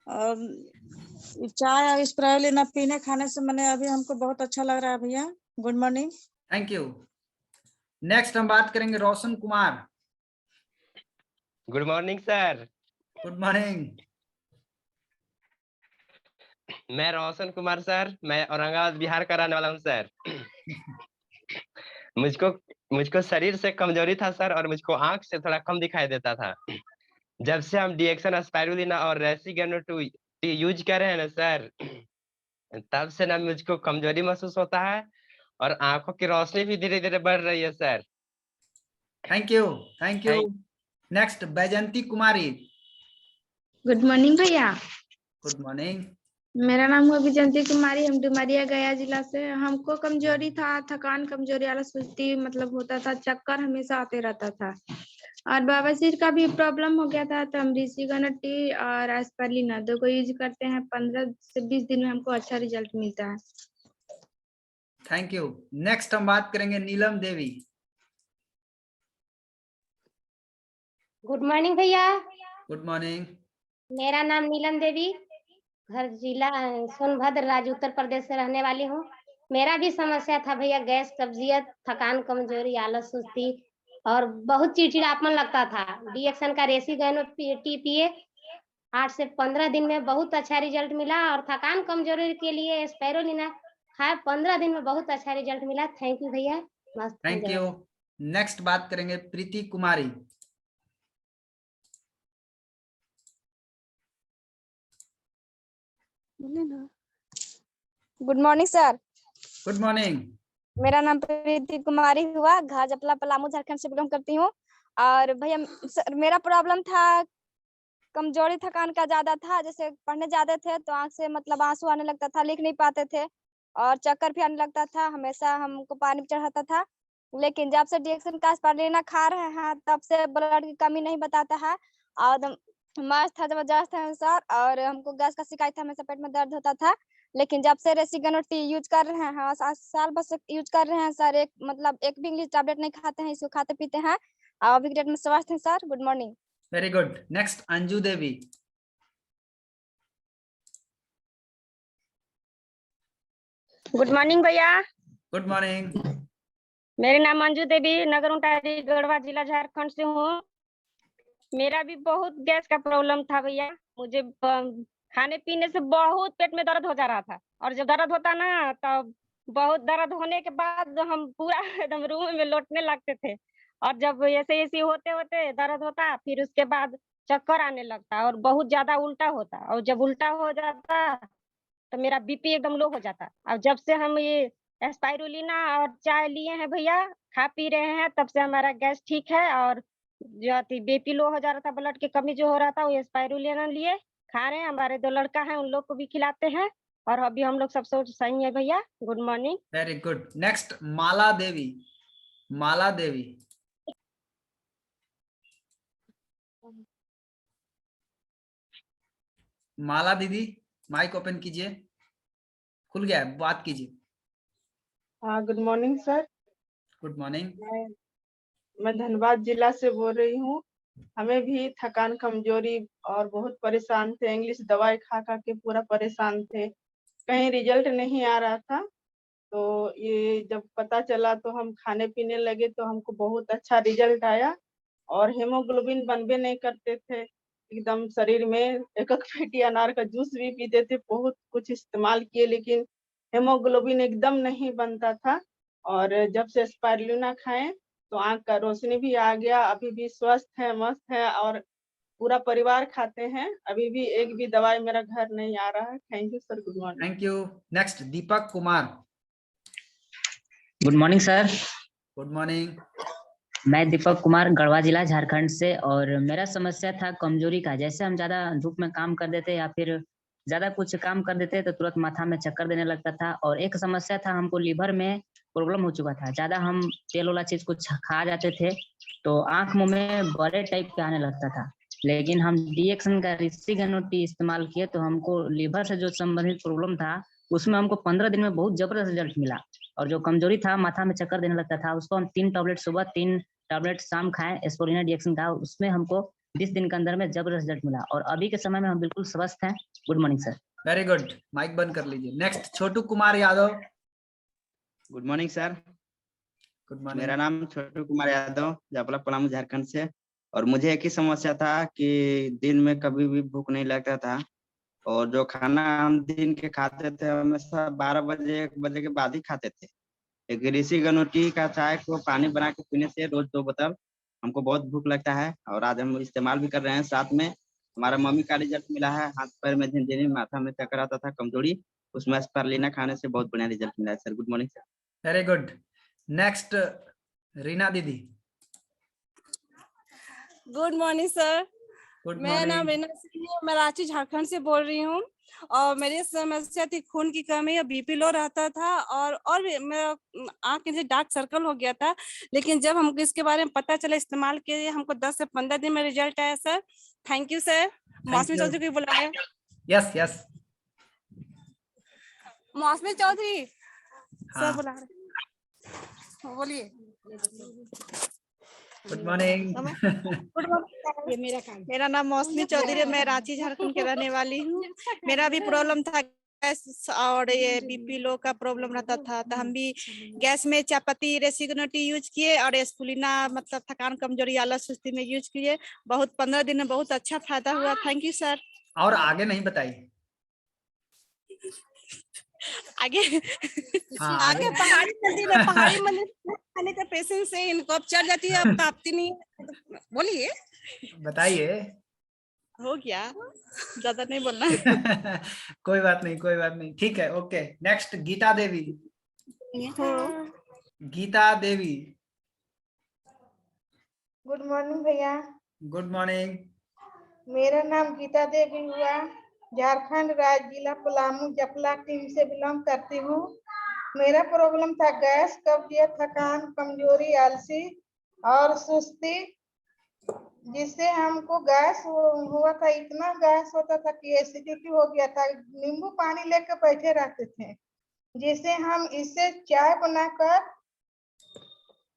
Speaker 9: और चाय और स्प्राइलिना पीने खाने से मैंने अभी हमको बहुत अच्छा लग रहा है भैया। Good morning.
Speaker 1: Thank you. Next हम बात करेंगे Roshan Kumar.
Speaker 10: Good morning sir.
Speaker 1: Good morning.
Speaker 10: मैं रोशन कुमार सर, मैं औरंगाबाद बिहार का रहने वाला हूँ सर। मुझको शरीर से कमजोरी था सर और मुझको आंख से थोड़ा कम दिखाई देता था। जब से हम डीएक्सन स्पाइरुलिना और रेसिगेनो 2 यूज कर रहे हैं ना सर, तब से ना मुझको कमजोरी महसूस होता है और आंखों की रोशनी भी धीरे धीरे बढ़ रही है sir.
Speaker 1: Thank you, thank you. Next Baijanti Kumari.
Speaker 11: Good morning भैया।
Speaker 1: Good morning.
Speaker 11: मेरा नाम है विजयंती कुमारी, हम डुमरिया गया जिला से। हमको कमजोरी था, थकान, कमजोरी, आलस, सुस्ती मतलब होता था, चक्कर हमेशा आते रहता था और बवासीर का भी प्रॉब्लम हो गया था। तो हम रेसिगेनो टी और एस्पिरिन दो को यूज करते हैं। 15 से 20 दिन में हमको अच्छा रिजल्ट मिलता है।
Speaker 1: Thank you. नेक्स्ट हम बात करेंगे नीलम देवी।
Speaker 12: गुड मॉर्निंग भैया।
Speaker 1: Good morning.
Speaker 12: मेरा नाम नीलम देवी, घर जिला सोनभद्र, राज्य उत्तर प्रदेश से रहने वाली हूँ। मेरा भी समस्या था भैया, गैस, कब्जियत, थकान, कमजोरी, आलस, सुस्ती और बहुत चिड़चिड़ापन लगता था। डीएक्सन का रेसिगेनो टी पिए, 8 से 15 दिन में बहुत अच्छा रिजल्ट मिला और थकान कमजोरी के लिए स्पाइरुलिना खाए, 15 दिन में बहुत अच्छा रिजल्ट मिला। थैंक यू भैया।
Speaker 1: Thank you. नेक्स्ट बात करेंगे Preeti Kumari.
Speaker 13: Good morning sir.
Speaker 1: Good morning.
Speaker 13: मेरा नाम प्रीति कुमारी हुआ, घाजपला पलामू झारखंड से बिलोंग करती हूँ। और भैया सर, मेरा प्रॉब्लम था कमजोरी, थकान का ज्यादा था। जैसे पढ़ने जाते थे तो आंख से मतलब आंसू आने लगता था, लिख नहीं पाते थे और चक्कर भी आने लगता था, हमेशा हमको पानी चढ़ाता था। लेकिन जब से डीएक्सन का एस्पिरिन खा रहे हैं तब से ब्लड की कमी नहीं बताता है और मस्त था, जबरदस्त है सर। और हमको गैस का शिकायत था, हमेशा पेट में दर्द होता था। लेकिन जब से रेसिगेनो टी यूज कर रहे हैं, साल भर से यूज कर रहे हैं सर, एक भी इंग्लिश टैबलेट नहीं खाते हैं, इसको खाते पीते हैं और अभी डेट में स्वस्थ हैं sir. Good morning.
Speaker 1: Very good. Next Anju Devi.
Speaker 14: Good morning भैया।
Speaker 1: Good morning.
Speaker 14: मेरे नाम अंजू देवी, नगर उंटारी, गढ़वा जिला, झारखंड से हूँ। मेरा भी बहुत गैस का प्रॉब्लम था भैया। मुझे खाने पीने से बहुत पेट में दर्द हो जा रहा था और जब दर्द होता ना तब बहुत दर्द होने के बाद हम पूरा एकदम रूम में लौटने लगते थे और जब ऐसे ऐसे होते होते दर्द होता, फिर उसके बाद चक्कर आने लगता और बहुत ज्यादा उल्टा होता और जब उल्टा हो जाता तो मेरा बीपी एकदम लो हो जाता। और जब से हम ये स्पाइरुलिना और चाय लिए हैं भैया, खा पी रहे हैं, तब से हमारा गैस ठीक है और जो बीपी लो हो जा रहा था, ब्लड की कमी जो हो रहा था, वो स्पाइरुलिना लिए खा रहे हैं। हमारे 2 लड़का है, उन लोग को भी खिलाते हैं और अभी हम लोग सब सही है भैया। Good morning.
Speaker 1: Very good. Next Mala Devi. Mala Devi. Mala दीदी माइक ओपन कीजिए, खुल गया है, बात कीजिए।
Speaker 9: हाँ, good morning sir.
Speaker 1: Good morning.
Speaker 9: मैं धनबाद जिला से बोल रही हूँ। हमें भी थकान, कमजोरी और बहुत परेशान थे, इंग्लिश दवाई खा खा के पूरा परेशान थे, कहीं रिजल्ट नहीं आ रहा था। तो ये जब पता चला तो हम खाने पीने लगे तो हमको बहुत अच्छा रिजल्ट आया और हेमोग्लोबिन बनबे नहीं करते थे एकदम शरीर में। एक पेटी अनार का जूस भी पीते थे, बहुत कुछ इस्तेमाल किए लेकिन हेमोग्लोबिन एकदम नहीं बनता था। और जब से स्पाइरुलिना खाएं तो आंख का रोशनी भी आ गया, अभी भी स्वस्थ है, मस्त है और पूरा परिवार खाते हैं। अभी भी एक भी दवाई मेरा घर नहीं आ रहा है। Thank you sir. Good morning.
Speaker 1: Thank you. Next Deepak Kumar.
Speaker 15: Good morning sir.
Speaker 1: Good morning.
Speaker 15: मैं दीपक कुमार, गढ़वा जिला, झारखंड से। और मेरा समस्या था कमजोरी का। जैसे हम ज्यादा धूप में काम कर देते या फिर ज्यादा कुछ काम कर देते तो तुरंत माथा में चक्कर देने लगता था। और एक समस्या था, हमको लीवर में प्रॉब्लम हो चुका था। ज्यादा हम तेल वाला चीज कुछ खा जाते थे तो आंख मुंह में बड़े टाइप के आने लगता था। लेकिन हम डीएक्सन का रेसिगनो टी इस्तेमाल किए तो हमको लीवर से जो संबंधित प्रॉब्लम था उसमें हमको 15 दिन में बहुत जबरदस्त रिजल्ट मिला। और जो कमजोरी था, माथा में चक्कर देने लगता था, उसको हम 3 टैबलेट सुबह 3 टैबलेट शाम खाएं एस्पोलिना डीएक्सन का, उसमें हमको 20 दिन के अंदर में जबरदस्त रिजल्ट मिला। और अभी के समय में हम बिल्कुल स्वस्थ हैं। Good morning sir.
Speaker 1: Very good, mic बंद कर लीजिए। Next Chhotu Kumar Yadav.
Speaker 16: Good morning sir.
Speaker 1: Good morning.
Speaker 16: मेरा नाम छोटू कुमार यादव, जपला पलामू झारखंड से। और मुझे एक ही समस्या था कि दिन में कभी भी भूख नहीं लगता था, और जो खाना हम दिन के खाते थे हमेशा 12 बजे 1 बजे के बाद ही खाते थे। एक रेसिगनो टी का चाय को पानी बना के पीने से रोज 2 बोतल हमको बहुत भूख लगता है, और आज हम इस्तेमाल भी कर रहे हैं। साथ में हमारा मम्मी का रिजल्ट मिला है, हाथ पैर में झिनझिनी, माथा में चक्कर आता था, कमजोरी, उसमें स्पारुलिना खाने से बहुत बढ़िया रिजल्ट मिला है sir. Good morning sir.
Speaker 1: Very good. Next Reena दीदी।
Speaker 17: Good morning sir.
Speaker 1: गुड
Speaker 17: मेरा नाम
Speaker 1: मॉर्निंग।
Speaker 17: रीना सिंह है, मैं रांची झारखंड से बोल रही हूँ। और मेरी समस्या थी खून की कमी, बीपी लो रहता था, और भी मेरा आंख में डार्क सर्कल हो गया था। लेकिन जब हमको इसके बारे में पता चला, इस्तेमाल किए, हमको 10 से 15 दिन में रिजल्ट आया सर। Thank you sir. मौसमी चौधरी को बुलाया।
Speaker 1: यस यस,
Speaker 17: मौसमी चौधरी
Speaker 1: हाँ।
Speaker 17: सर बुला रहे, बोलिए।
Speaker 1: Good morning.
Speaker 17: मेरा नाम मौसमी चौधरी है, मैं रांची झारखंड के रहने वाली हूँ। मेरा भी प्रॉब्लम था गैस और ये बीपी लो का प्रॉब्लम रहता था, तो हम भी गैस में चायपत्ती रेसिगनो टी यूज किए और एस्पुलिना मतलब थकान कमजोरी आलस सुस्ती में यूज किए। बहुत 15 दिन में बहुत अच्छा फायदा हुआ। Thank you sir.
Speaker 1: और आगे नहीं बताइए।
Speaker 17: आगे
Speaker 1: हाँ,
Speaker 17: आगे पहाड़ी मंदिर है, पहाड़ी मंदिर खाने का पेशेंट से इनको अब चढ़ जाती है, अब तापती नहीं है। बोलिए,
Speaker 1: बताइए।
Speaker 17: हो गया, ज्यादा नहीं बोलना।
Speaker 1: कोई बात नहीं, कोई बात नहीं, ठीक है, ओके। नेक्स्ट गीता देवी। गीता देवी।
Speaker 18: गुड मॉर्निंग भैया।
Speaker 1: Good morning.
Speaker 18: मेरा नाम गीता देवी हुआ, झारखंड राज्य, जिला पलामू, जपला टीम से बिलोंग करती हूँ। मेरा प्रॉब्लम था गैस, कब्जियत, थकान, कमजोरी, आलसी और सुस्ती, जिससे हमको गैस हुआ था। इतना गैस होता था कि एसिडिटी हो गया था। नींबू पानी लेकर बैठे रहते थे, जिससे हम इससे चाय बनाकर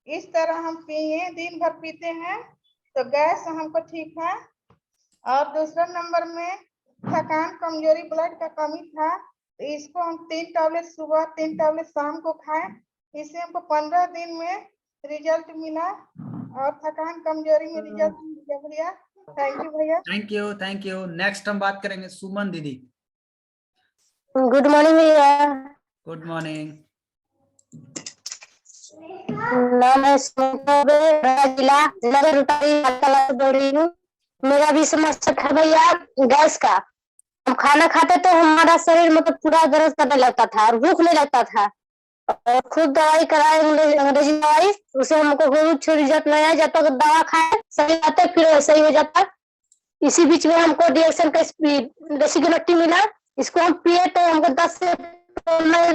Speaker 18: इस तरह हम पिए, दिन भर पीते हैं, तो गैस हमको ठीक है। और दूसरा नंबर में थकान, कमजोरी, ब्लड का कमी था, तो इसको हम 3 टैबलेट सुबह 3 टैबलेट शाम को खाएं। इससे हमको 15 दिन में रिजल्ट मिला, और थकान कमजोरी में रिजल्ट मिला। थैंक यू भैया।
Speaker 1: Thank you, thank you. Next हम बात करेंगे सुमन दीदी।
Speaker 12: गुड मॉर्निंग भैया।
Speaker 1: Good morning.
Speaker 12: मैं जिला बोल रही हूँ। मेरा भी समस्या था भैया गैस का। हम खाना खाते तो हमारा शरीर मतलब पूरा दर्द करने लगता था और भूख नहीं लगता था, और खुद दवाई कराए अंग्रेजी दवाई, उसे हमको कुछ रिजल्ट नहीं आया। जब तक दवा खाए सही आता है, फिर सही हो जाता। इसी बीच में हमको डीएक्सन का रेसिगनो टी मिला, इसको हम पिए तो हमको 10 से 15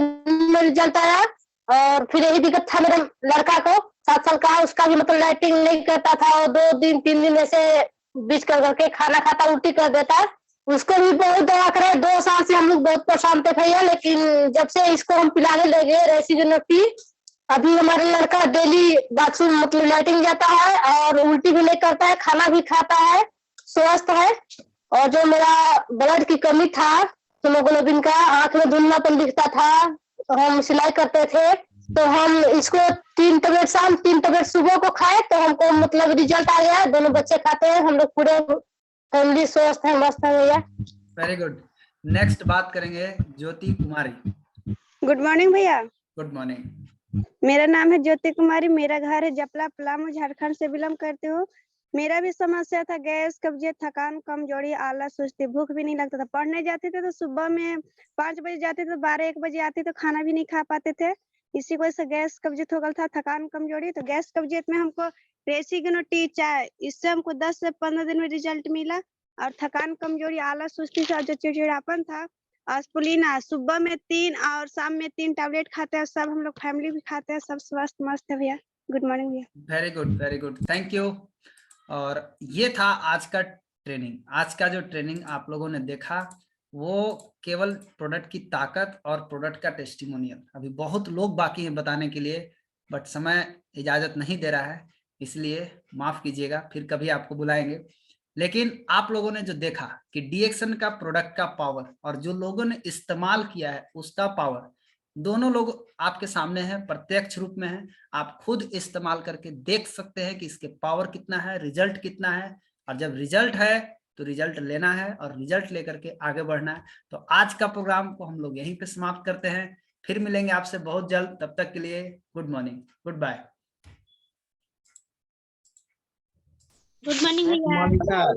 Speaker 12: में रिजल्ट आया। और फिर यही दिक्कत था मेरे लड़का को, 7 साल का, उसका भी मतलब लाइटिंग नहीं करता था, और 2 दिन 3 दिन ऐसे बीच कर करके खाना खाता उल्टी कर देता। उसको भी बहुत दवा कराए, 2 साल से हम लोग बहुत परेशान थे भैया। लेकिन जब से इसको हम पिलाने लगे रेसिगनो टी, अभी हमारे लड़का डेली बाथरूम मतलब लैट्रिन जाता है और उल्टी भी नहीं करता है, खाना भी खाता है, स्वस्थ है। और जो मेरा ब्लड की कमी था, हीमोग्लोबिन का, आंख में धुंधलापन दिखता था, हम सिलाई करते थे, तो हम इसको 3 टैबलेट शाम 3 टैबलेट सुबह को खाए तो हमको मतलब रिजल्ट आ गया। दोनों बच्चे खाते हैं, हम लोग पूरे फैमिली स्वस्थ है, मस्त है भैया।
Speaker 1: Very good. नेक्स्ट बात करेंगे ज्योति कुमारी।
Speaker 11: गुड मॉर्निंग भैया।
Speaker 1: Good morning.
Speaker 11: मेरा नाम है ज्योति कुमारी, मेरा घर है जपला पलामू, झारखंड से बिलोंग करती हूँ। मेरा भी समस्या था गैस, कब्जियत, थकान, कमजोरी, आलस, सुस्ती, भूख भी नहीं लगता था। पढ़ने जाते थे तो सुबह में 5 बजे जाते थे, 12-1 बजे आते तो खाना भी नहीं खा पाते थे। इसी वजह से गैस कब्जियत हो गया था, थकान कमजोरी। तो गैस कब्जियत में हमको रेसिगनो टी चाय, इससे हमको 10 से 15 दिन में रिजल्ट मिला। और थकान कमजोरी, आलस, सुस्ती से जो चिड़चिड़ापन था
Speaker 19: स्पुलिना सुबह में 3 और शाम में 3 टैबलेट खाते हैं। सब हम लोग फैमिली भी खाते हैं, सब स्वस्थ मस्त है भैया। गुड मॉर्निंग भैया।
Speaker 1: Very good, thank you. और ये था आज का ट्रेनिंग। आज का जो ट्रेनिंग आप लोगों ने देखा वो केवल प्रोडक्ट की ताकत और प्रोडक्ट का टेस्टिमोनियल। अभी बहुत लोग बाकी हैं बताने के लिए, बट समय इजाजत नहीं दे रहा है, इसलिए माफ कीजिएगा, फिर कभी आपको बुलाएंगे। लेकिन आप लोगों ने जो देखा कि डीएक्सन का प्रोडक्ट का पावर और जो लोगों ने इस्तेमाल किया है उसका पावर, दोनों लोग आपके सामने हैं, प्रत्यक्ष रूप में है। आप खुद इस्तेमाल करके देख सकते हैं कि इसके पावर कितना है, रिजल्ट कितना है। और जब रिजल्ट है तो रिजल्ट लेना है और रिजल्ट लेकर के आगे बढ़ना है। तो आज का प्रोग्राम को हम लोग यहीं पे समाप्त करते हैं। फिर मिलेंगे आपसे बहुत जल्द। तब तक के लिए good morning, good bye.
Speaker 7: Good morning भैया।
Speaker 16: Good morning sir.